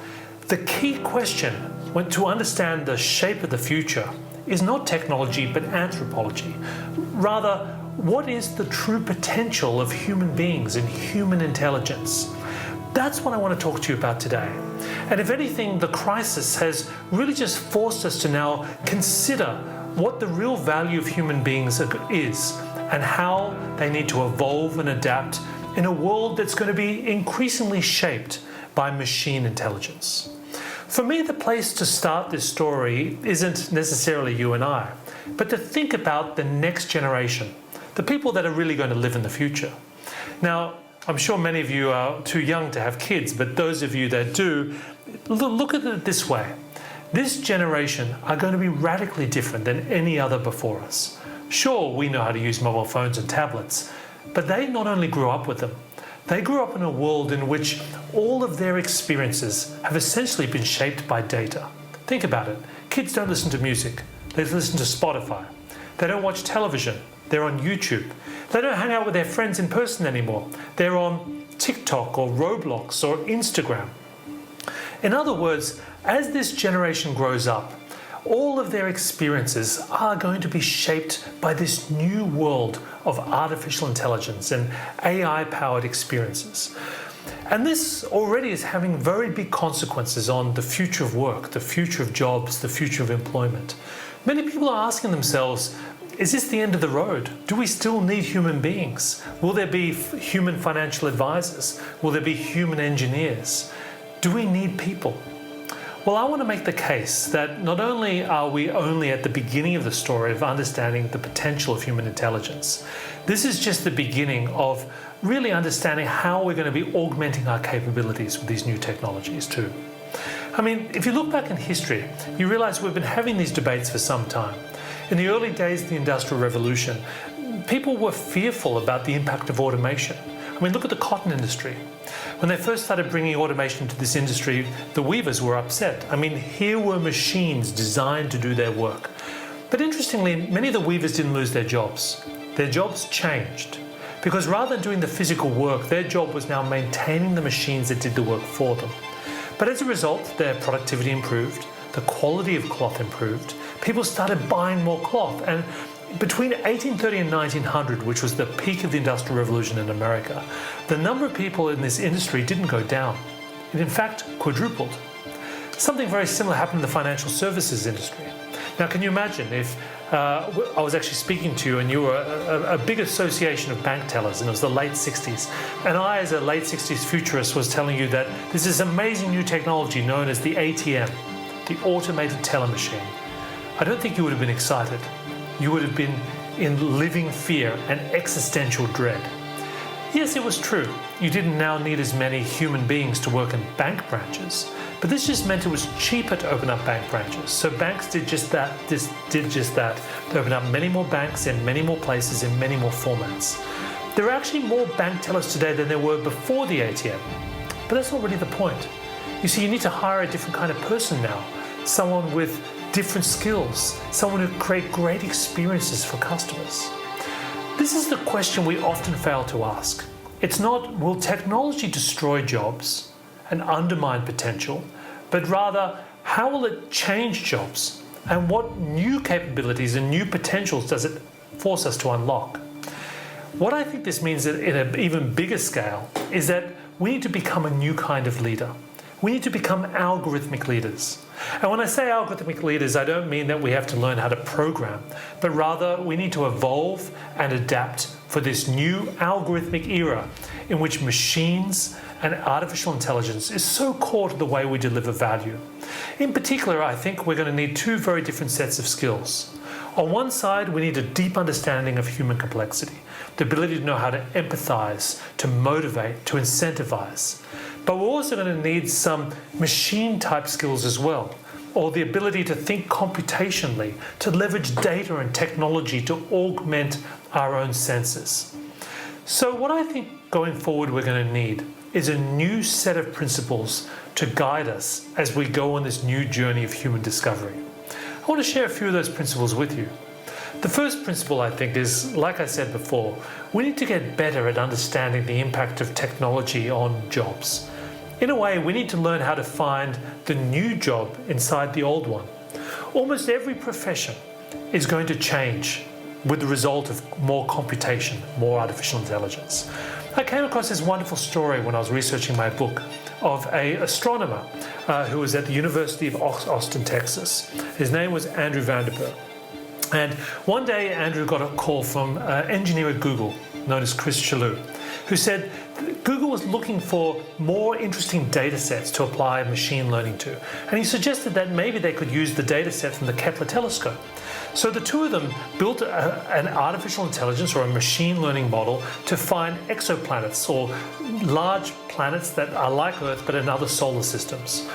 the key question when to understand the shape of the future is not technology but anthropology. Rather, what is the true potential of human beings and human intelligence? That's what I want to talk to you about today. And if anything, the crisis has really just forced us to now consider what the real value of human beings is and how they need to evolve and adapt in a world that's going to be increasingly shaped by machine intelligence. For me, the place to start this story isn't necessarily you and I, but to think about the next generation, the people that are really going to live in the future. Now, I'm sure many of you are too young to have kids, but those of you that do, look at it this way. This generation are going to be radically different than any other before us. Sure, we know how to use mobile phones and tablets, but they not only grew up with them, they grew up in a world in which all of their experiences have essentially been shaped by data. Think about it. Kids don't listen to music. They listen to Spotify. They don't watch television. They're on YouTube. They don't hang out with their friends in person anymore. They're on TikTok or Roblox or Instagram. In other words, as this generation grows up, all of their experiences are going to be shaped by this new world of artificial intelligence and AI-powered experiences. And this already is having very big consequences on the future of work, the future of jobs, the future of employment. Many people are asking themselves, is this the end of the road? Do we still need human beings? Will there be human financial advisors? Will there be human engineers? Do we need people? Well, I want to make the case that not only are we only at the beginning of the story of understanding the potential of human intelligence, this is just the beginning of really understanding how we're going to be augmenting our capabilities with these new technologies too. I mean, if you look back in history, you realize we've been having these debates for some time. In the early days of the Industrial Revolution, people were fearful about the impact of automation. I mean, look at the cotton industry. When they first started bringing automation into this industry, the weavers were upset. I mean, here were machines designed to do their work. But interestingly, many of the weavers didn't lose their jobs. Their jobs changed. Because rather than doing the physical work, their job was now maintaining the machines that did the work for them. But as a result, their productivity improved, the quality of cloth improved, people started buying more cloth. And between 1830 and 1900, which was the peak of the Industrial Revolution in America, the number of people in this industry didn't go down. It in fact quadrupled. Something very similar happened in the financial services industry. Now, can you imagine if I was actually speaking to you and you were a big association of bank tellers, and it was the late 60s, and I, as a late 60s futurist, was telling you that there's this amazing new technology known as the ATM, the automated teller machine. I don't think you would have been excited. You would have been in living fear and existential dread. Yes, it was true. You didn't now need as many human beings to work in bank branches, but this just meant it was cheaper to open up bank branches. So banks did just that. They opened up many more banks in many more places in many more formats. There are actually more bank tellers today than there were before the ATM, but that's not really the point. You see, you need to hire a different kind of person now, someone with different skills, someone who create great experiences for customers. This is the question we often fail to ask. It's not, will technology destroy jobs and undermine potential, but rather, how will it change jobs? And what new capabilities and new potentials does it force us to unlock? What I think this means in an even bigger scale is that we need to become a new kind of leader. We need to become algorithmic leaders. And when I say algorithmic leaders, I don't mean that we have to learn how to program, but rather we need to evolve and adapt for this new algorithmic era in which machines and artificial intelligence is so core to the way we deliver value. In particular, I think we're going to need two very different sets of skills. On one side, we need a deep understanding of human complexity, the ability to know how to empathize, to motivate, to incentivize. But we're also going to need some machine-type skills as well, or the ability to think computationally, to leverage data and technology to augment our own senses. So what I think going forward we're going to need is a new set of principles to guide us as we go on this new journey of human discovery. I want to share a few of those principles with you. The first principle, I think, is, like I said before, we need to get better at understanding the impact of technology on jobs. In a way, we need to learn how to find the new job inside the old one. Almost every profession is going to change with the result of more computation, more artificial intelligence. I came across this wonderful story when I was researching my book of an astronomer who was at the University of Austin, Texas. His name was Andrew Vanderburg. And one day, Andrew got a call from an engineer at Google, known as Chris Chalou, who said Google was looking for more interesting data sets to apply machine learning to. And he suggested that maybe they could use the data set from the Kepler telescope. So the two of them built an artificial intelligence or a machine learning model to find exoplanets, or large planets that are like Earth but in other solar systems.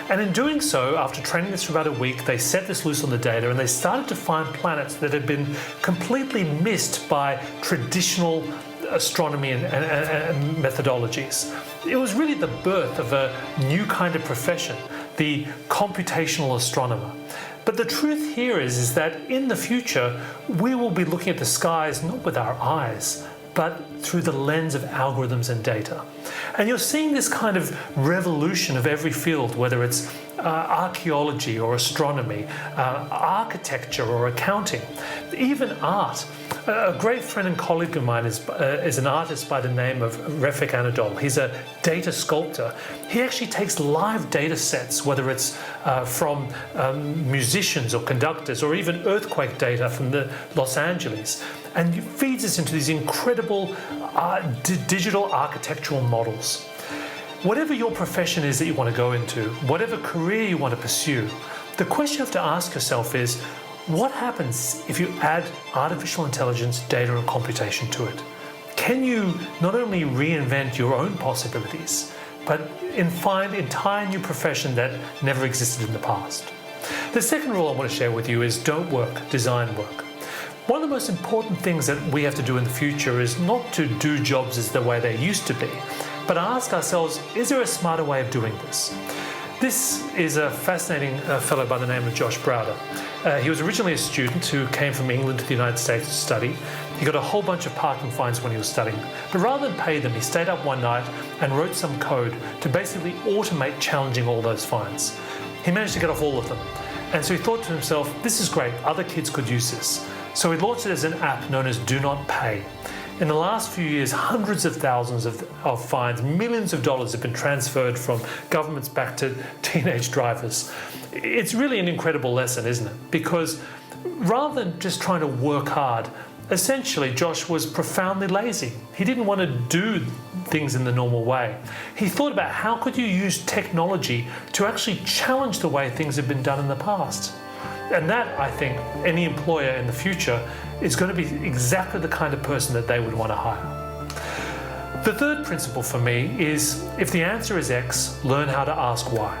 And in doing so, after training this for about a week, they set this loose on the data and they started to find planets that had been completely missed by traditional astronomy and methodologies. It was really the birth of a new kind of profession, the computational astronomer. But the truth here is that in the future, we will be looking at the skies not with our eyes, but through the lens of algorithms and data. And you're seeing this kind of revolution of every field, whether it's archaeology or astronomy, architecture or accounting, even art. A great friend and colleague of mine is an artist by the name of Refik Anadol. He's a data sculptor. He actually takes live data sets, whether it's from musicians or conductors or even earthquake data from the Los Angeles, and feeds us into these incredible digital architectural models. Whatever your profession is that you want to go into, whatever career you want to pursue, the question you have to ask yourself is, what happens if you add artificial intelligence, data and computation to it? Can you not only reinvent your own possibilities, but find an entire new profession that never existed in the past? The second rule I want to share with you is don't work, design work. One of the most important things that we have to do in the future is not to do jobs as the way they used to be, but ask ourselves, is there a smarter way of doing this? This is a fascinating fellow by the name of Josh Browder. He was originally a student who came from England to the United States to study. He got a whole bunch of parking fines when he was studying. But rather than pay them, he stayed up one night and wrote some code to basically automate challenging all those fines. He managed to get off all of them. And so he thought to himself, this is great, other kids could use this. So he launched it as an app known as Do Not Pay. In the last few years, hundreds of thousands of fines, millions of dollars have been transferred from governments back to teenage drivers. It's really an incredible lesson, isn't it? Because rather than just trying to work hard, essentially Josh was profoundly lazy. He didn't want to do things in the normal way. He thought about how could you use technology to actually challenge the way things have been done in the past. And that, I think, any employer in the future is going to be exactly the kind of person that they would want to hire. The third principle for me is, if the answer is X, learn how to ask why.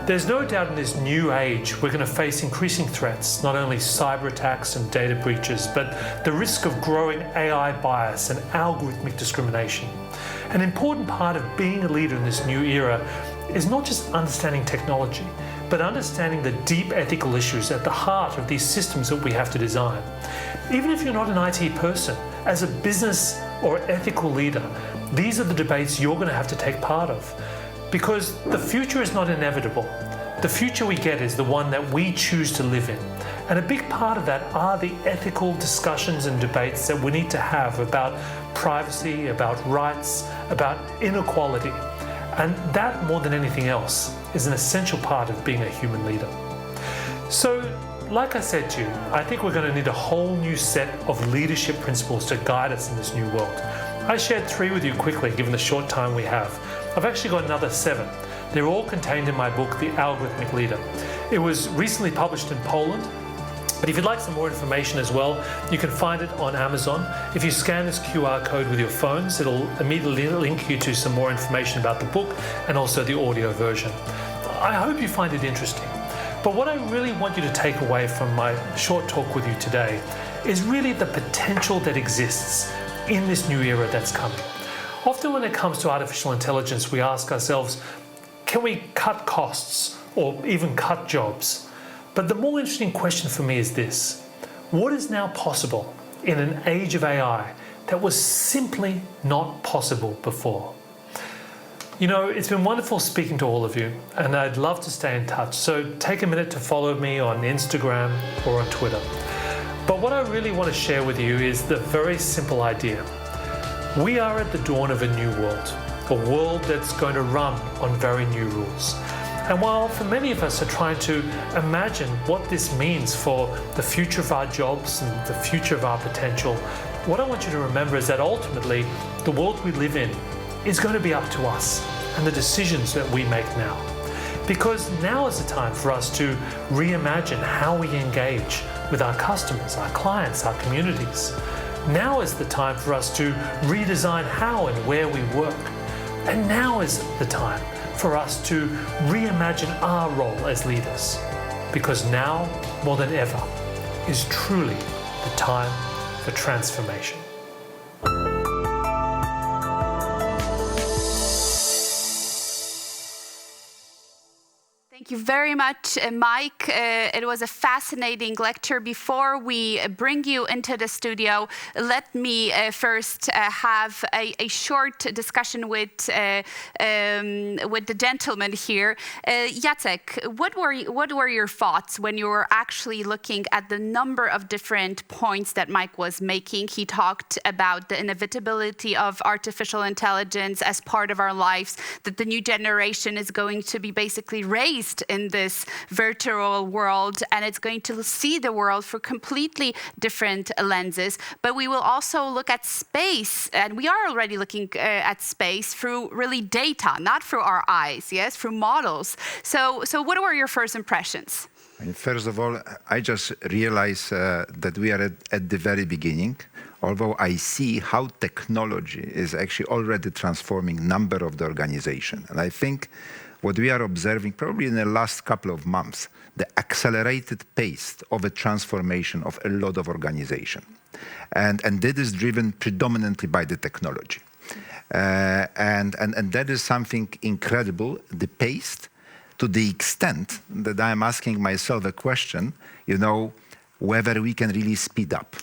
There's no doubt in this new age we're going to face increasing threats, not only cyber attacks and data breaches, but the risk of growing AI bias and algorithmic discrimination. An important part of being a leader in this new era is not just understanding technology, but understanding the deep ethical issues at the heart of these systems that we have to design. Even if you're not an IT person, as a business or ethical leader, these are the debates you're going to have to take part of. Because the future is not inevitable. The future we get is the one that we choose to live in. And a big part of that are the ethical discussions and debates that we need to have about privacy, about rights, about inequality. And that, more than anything else, is an essential part of being a human leader. So, like I said to you, I think we're going to need a whole new set of leadership principles to guide us in this new world. I shared 3 with you quickly, given the short time we have. I've actually got another 7. They're all contained in my book, The Algorithmic Leader. It was recently published in Poland, but if you'd like some more information as well, you can find it on Amazon. If you scan this QR code with your phones, it'll immediately link you to some more information about the book and also the audio version. I hope you find it interesting. But what I really want you to take away from my short talk with you today is really the potential that exists in this new era that's coming. Often when it comes to artificial intelligence, we ask ourselves, can we cut costs or even cut jobs? But the more interesting question for me is this: what is now possible in an age of AI that was simply not possible before? You know, it's been wonderful speaking to all of you, and I'd love to stay in touch. So take a minute to follow me on Instagram or on Twitter. But what I really want to share with you is the very simple idea. We are at the dawn of a new world, a world that's going to run on very new rules. And while for many of us are trying to imagine what this means for the future of our jobs and the future of our potential, what I want you to remember is that ultimately the world we live in is going to be up to us and the decisions that we make now. Because now is the time for us to reimagine how we engage with our customers, our clients, our communities. Now is the time for us to redesign how and where we work. And now is the time for us to reimagine our role as leaders. Because now, more than ever, is truly the time for transformation. Thank you very much, Mike. It was a fascinating lecture. Before we bring you into the studio, let me first have a short discussion with the gentleman here. Jacek, what were your thoughts when you were actually looking at the number of different points that Mike was making? He talked about the inevitability of artificial intelligence as part of our lives, that the new generation is going to be basically raised in this virtual world, and it's going to see the world through completely different lenses. But we will also look at space, and we are already looking at space through really data, not through our eyes, yes, through models. So what were your first impressions? First of all, I just realized that we are at the very beginning, although I see how technology is actually already transforming a number of the organization. And I think what we are observing probably in the last couple of months, the accelerated pace of a transformation of a lot of organization. And that is driven predominantly by the technology. And that is something incredible, the pace, to the extent that I'm asking myself a question, whether we can really speed up.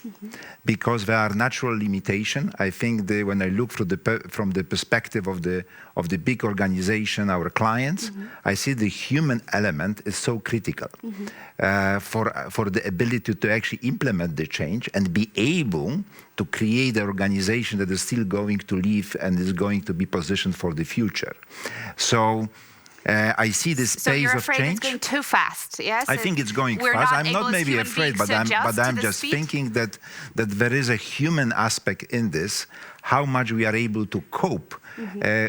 Because there are natural limitations. I think when I look from the perspective of the big organization, our clients, I see the human element is so critical for the ability to actually implement the change and be able to create an organization that is still going to live and is going to be positioned for the future. So I see this pace of change. So you're afraid it's going too fast, yes? I think it's going fast. I'm not maybe afraid, but I'm just thinking that there is a human aspect in this, how much we are able to cope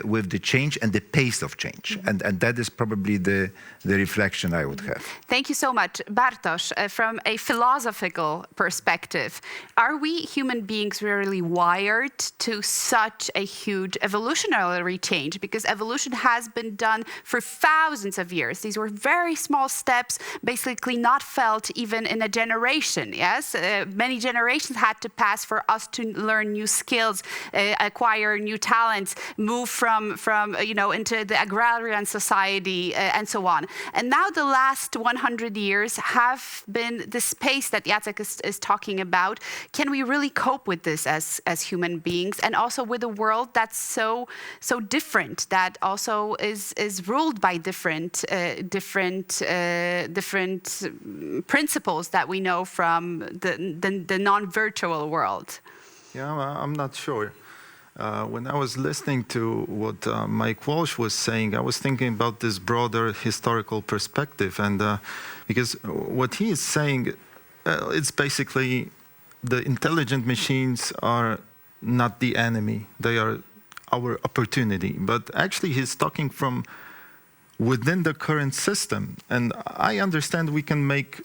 with the change and the pace of change. And that is probably the reflection I would have. Thank you so much. Bartosz, from a philosophical perspective, are we human beings really wired to such a huge evolutionary change? Because evolution has been done for thousands of years. These were very small steps, basically not felt even in a generation, yes? Many generations had to pass for us to learn new skills, acquire new talents, move from into the agrarian society and so on. And now the last 100 years have been this pace that Jacek is talking about. Can we really cope with this as human beings, and also with a world that's so different, that also is ruled by different principles that we know from the non-virtual world? Yeah, I'm not sure. When I was listening to what Mike Walsh was saying, I was thinking about this broader historical perspective. And because what he is saying, it's basically the intelligent machines are not the enemy. They are our opportunity. But actually, he's talking from within the current system. And I understand we can make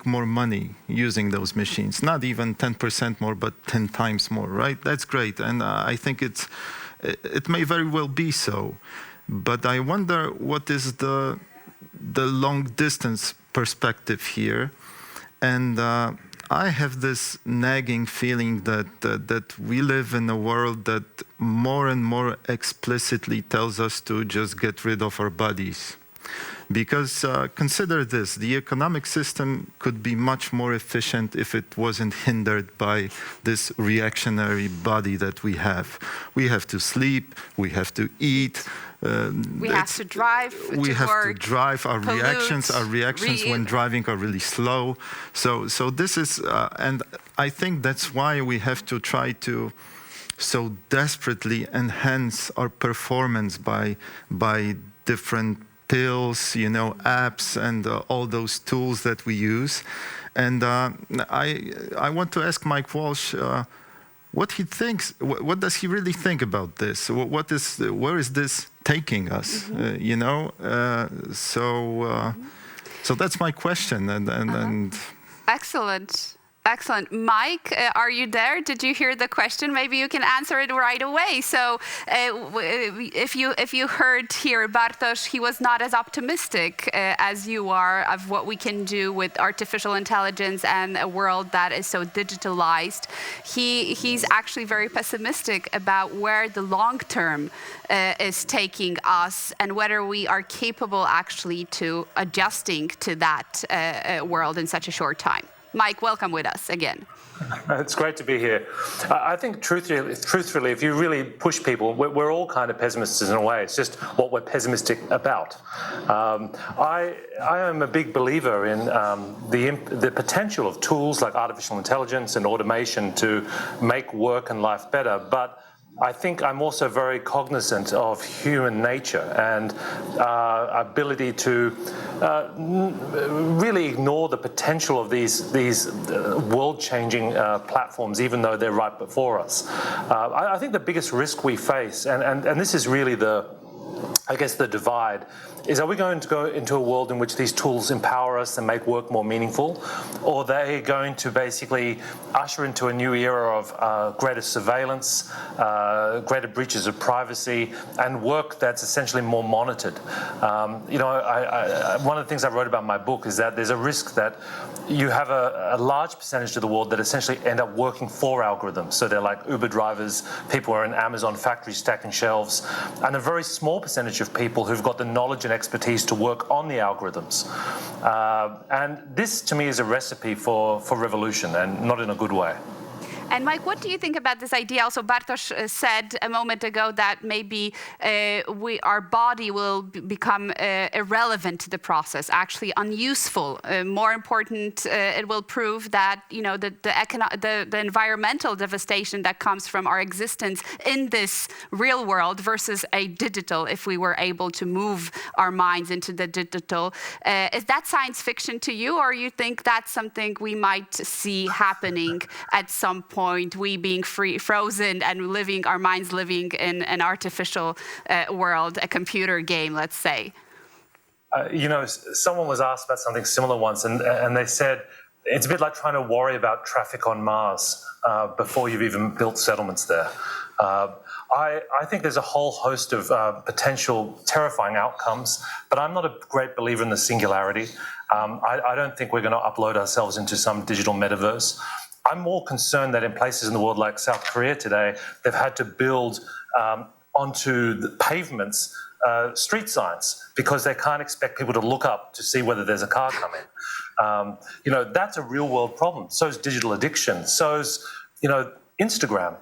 more money using those machines, not even 10% more, but 10 times more, right? That's great. And I think it may very well be so. But I wonder what is the long distance perspective here. And I have this nagging feeling that we live in a world that more and more explicitly tells us to just get rid of our bodies. Because consider this, the economic system could be much more efficient if it wasn't hindered by this reactionary body that we have. We have to sleep, we have to eat. We have to drive we to have work, to drive. Our pollute, reactions when driving are really slow. So this is, and I think that's why we have to try to so desperately enhance our performance by different pills, apps, and all those tools that we use. And I want to ask Mike Walsh what he thinks. What does he really think about this? Where is this taking us? So that's my question. And Excellent. Excellent. Mike, are you there? Did you hear the question? Maybe you can answer it right away. So if you heard here, Bartosz, he was not as optimistic as you are of what we can do with artificial intelligence and a world that is so digitalized. He's actually very pessimistic about where the long term is taking us and whether we are capable actually to adjusting to that world in such a short time. Mike, welcome with us again. It's great to be here. I think truthfully, if you really push people, we're all kind of pessimists in a way. It's just what we're pessimistic about. I am a big believer in the potential of tools like artificial intelligence and automation to make work and life better, but I think I'm also very cognizant of human nature and ability to really ignore the potential of these world-changing platforms, even though they're right before us. I think the biggest risk we face, and this is really the divide, is are we going to go into a world in which these tools empower us and make work more meaningful, or are they going to basically usher into a new era of greater surveillance, greater breaches of privacy, and work that's essentially more monitored? One of the things I wrote about in my book is that there's a risk that you have a large percentage of the world that essentially end up working for algorithms. So they're like Uber drivers, people who are in Amazon factories stacking shelves, and a very small percentage of people who've got the knowledge and expertise to work on the algorithms. And this, to me, is a recipe for revolution, and not in a good way. And Mike, what do you think about this idea? Also, Bartosz said a moment ago that maybe our body will become irrelevant to the process, actually unuseful. More important, it will prove that the environmental devastation that comes from our existence in this real world versus a digital, if we were able to move our minds into the digital. Is that science fiction to you, or you think that's something we might see happening at some point? We being frozen and our minds living in an artificial world, a computer game, let's say. Someone was asked about something similar once, and they said it's a bit like trying to worry about traffic on Mars before you've even built settlements there. I think there's a whole host of potential terrifying outcomes, but I'm not a great believer in the singularity. I don't think we're going to upload ourselves into some digital metaverse. I'm more concerned that in places in the world like South Korea today, they've had to build onto the pavements street signs because they can't expect people to look up to see whether there's a car coming. That's a real world problem. So is digital addiction. So is, Instagram.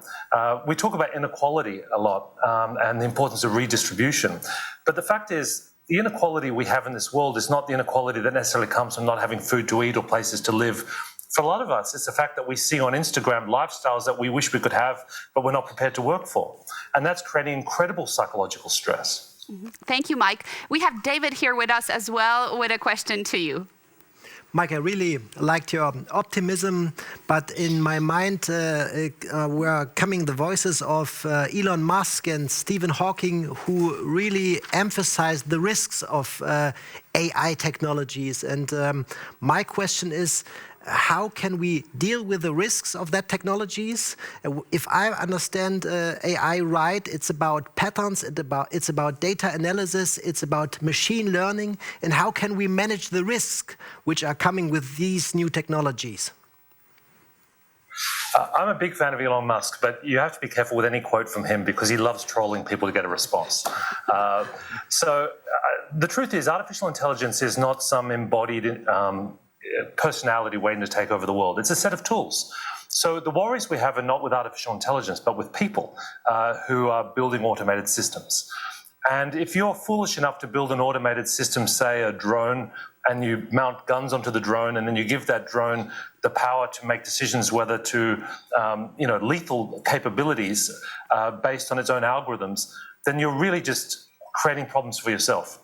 We talk about inequality a lot and the importance of redistribution. But the fact is, the inequality we have in this world is not the inequality that necessarily comes from not having food to eat or places to live. For a lot of us, it's the fact that we see on Instagram lifestyles that we wish we could have, but we're not prepared to work for. And that's creating incredible psychological stress. Mm-hmm. Thank you, Mike. We have David here with us as well with a question to you. Mike, I really liked your optimism, but in my mind were coming the voices of Elon Musk and Stephen Hawking, who really emphasized the risks of AI technologies. And my question is, how can we deal with the risks of that technologies? If I understand AI right, it's about patterns, it's about data analysis, it's about machine learning, and how can we manage the risks which are coming with these new technologies? I'm a big fan of Elon Musk, but you have to be careful with any quote from him because he loves trolling people to get a response. The truth is, artificial intelligence is not some embodied personality waiting to take over the world. It's a set of tools. So the worries we have are not with artificial intelligence, but with people who are building automated systems. And if you're foolish enough to build an automated system, say a drone, and you mount guns onto the drone, and then you give that drone the power to make decisions whether to, lethal capabilities based on its own algorithms, then you're really just creating problems for yourself.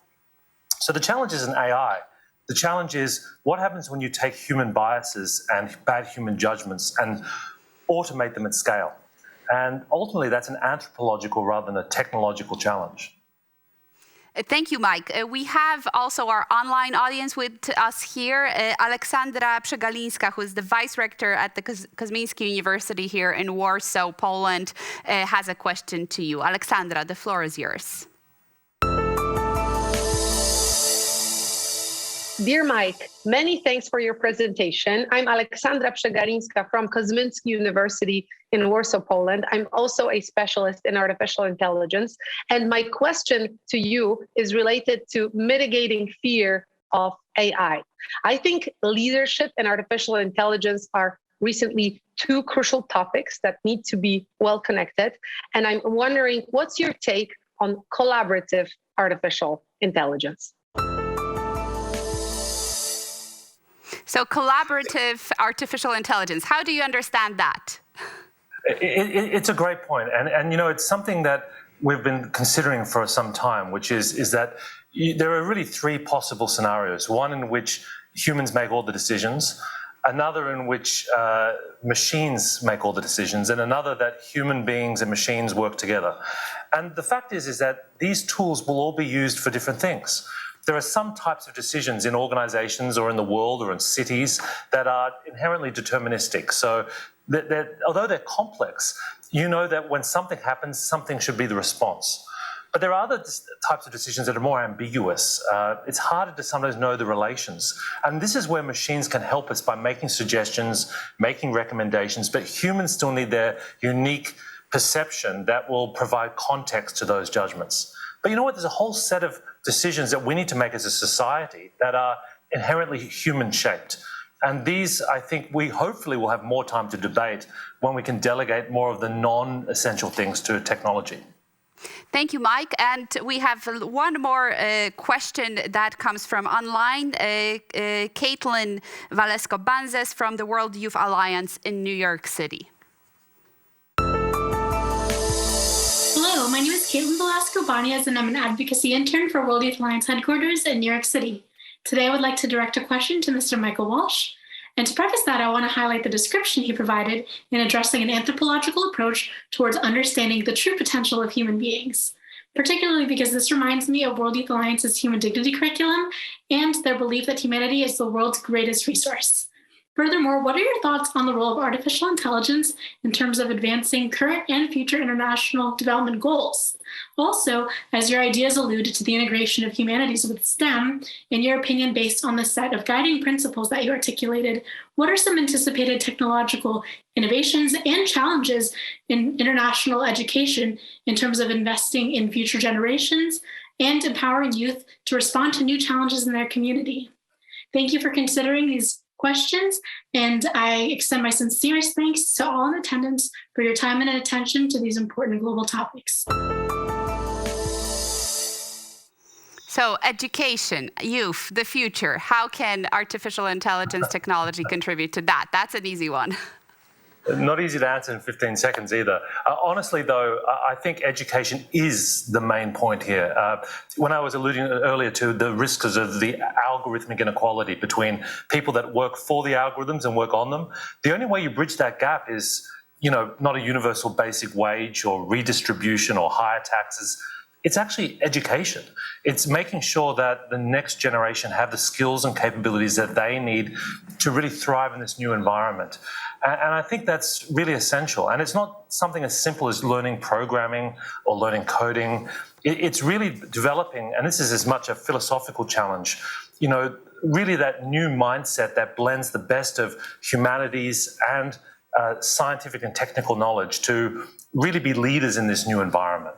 So the challenge isn't AI. The challenge is what happens when you take human biases and bad human judgments and automate them at scale. And ultimately, that's an anthropological rather than a technological challenge. Thank you, Mike. We have also our online audience with us here. Aleksandra Przegalińska, who is the Vice Rector at the Kosmiński University here in Warsaw, Poland, has a question to you. Aleksandra, the floor is yours. Dear Mike, many thanks for your presentation. I'm Aleksandra Przegalińska from Kosmiński University in Warsaw, Poland. I'm also a specialist in artificial intelligence. And my question to you is related to mitigating fear of AI. I think leadership and artificial intelligence are recently two crucial topics that need to be well connected. And I'm wondering, what's your take on collaborative artificial intelligence? So collaborative artificial intelligence, how do you understand that? It's a great point. And you know, it's something that we've been considering for some time, which is that there are really three possible scenarios. One in which humans make all the decisions, another in which machines make all the decisions, and another that human beings and machines work together. And the fact is that these tools will all be used for different things. There are some types of decisions in organizations or in the world or in cities that are inherently deterministic. So although they're complex, you know that when something happens, something should be the response. But there are other types of decisions that are more ambiguous. It's harder to sometimes know the relations. And this is where machines can help us by making suggestions, making recommendations, but humans still need their unique perception that will provide context to those judgments. But you know what? There's a whole set of decisions that we need to make as a society that are inherently human-shaped. And these, I think, we hopefully will have more time to debate when we can delegate more of the non-essential things to technology. Thank you, Mike. And we have one more question that comes from online. Caitlin Valesco-Banzes from the World Youth Alliance in New York City. Hello, my name is Caitlin Velasco-Banez, and I'm an advocacy intern for World Youth Alliance headquarters in New York City. Today, I would like to direct a question to Mr. Michael Walsh. And to preface that, I want to highlight the description he provided in addressing an anthropological approach towards understanding the true potential of human beings, particularly because this reminds me of World Youth Alliance's Human Dignity curriculum and their belief that humanity is the world's greatest resource. Furthermore, what are your thoughts on the role of artificial intelligence in terms of advancing current and future international development goals? Also, as your ideas allude to the integration of humanities with STEM, in your opinion, based on the set of guiding principles that you articulated, what are some anticipated technological innovations and challenges in international education in terms of investing in future generations and empowering youth to respond to new challenges in their community? Thank you for considering these questions, and I extend my sincerest thanks to all in attendance for your time and attention to these important global topics. So education, youth, the future, how can artificial intelligence technology contribute to that? That's an easy one. Not easy to answer in 15 seconds either. Honestly, though, I think education is the main point here. When I was alluding earlier to the risks of the algorithmic inequality between people that work for the algorithms and work on them, the only way you bridge that gap is, not a universal basic wage or redistribution or higher taxes. It's actually education. It's making sure that the next generation have the skills and capabilities that they need to really thrive in this new environment. And I think that's really essential. And it's not something as simple as learning programming or learning coding. It's really developing, and this is as much a philosophical challenge, really that new mindset that blends the best of humanities and scientific and technical knowledge to really be leaders in this new environment.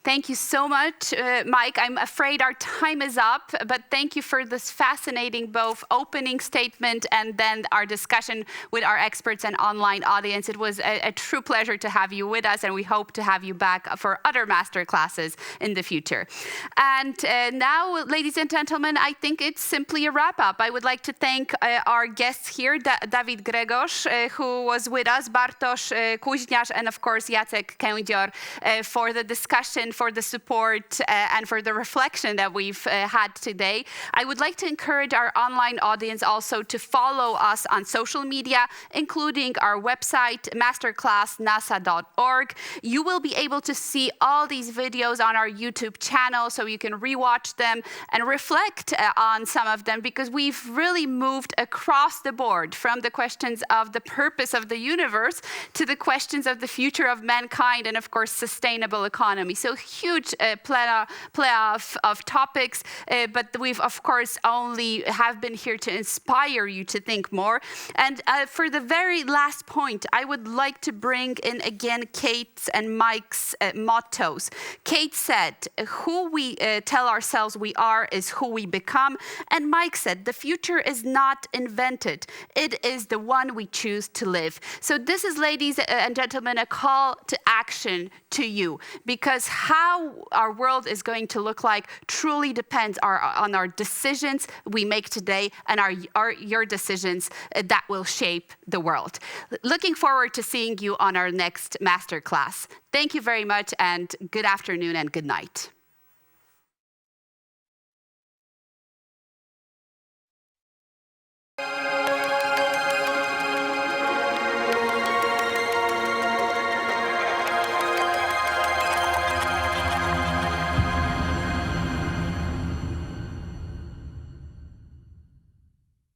Thank you so much, Mike. I'm afraid our time is up, but thank you for this fascinating both opening statement and then our discussion with our experts and online audience. It was a true pleasure to have you with us, and we hope to have you back for other master classes in the future. And now, ladies and gentlemen, I think it's simply a wrap-up. I would like to thank our guests here, Dawid Gregorz, who was with us, Bartosz Kuźniarz, and of course, Jacek Kędzior, for the discussion for the support and for the reflection that we've had today. I would like to encourage our online audience also to follow us on social media, including our website, masterclassnasa.org. You will be able to see all these videos on our YouTube channel, so you can rewatch them and reflect on some of them, because we've really moved across the board from the questions of the purpose of the universe to the questions of the future of mankind and, of course, sustainable economy. So huge play of topics, but we've, of course, only have been here to inspire you to think more. And for the very last point, I would like to bring in again Kate's and Mike's mottos. Kate said, who we tell ourselves we are is who we become. And Mike said, the future is not invented. It is the one we choose to live. So this is, ladies and gentlemen, a call to action to you, because how our world is going to look like truly depends on our decisions we make today and your decisions that will shape the world. Looking forward to seeing you on our next masterclass. Thank you very much, and good afternoon and good night.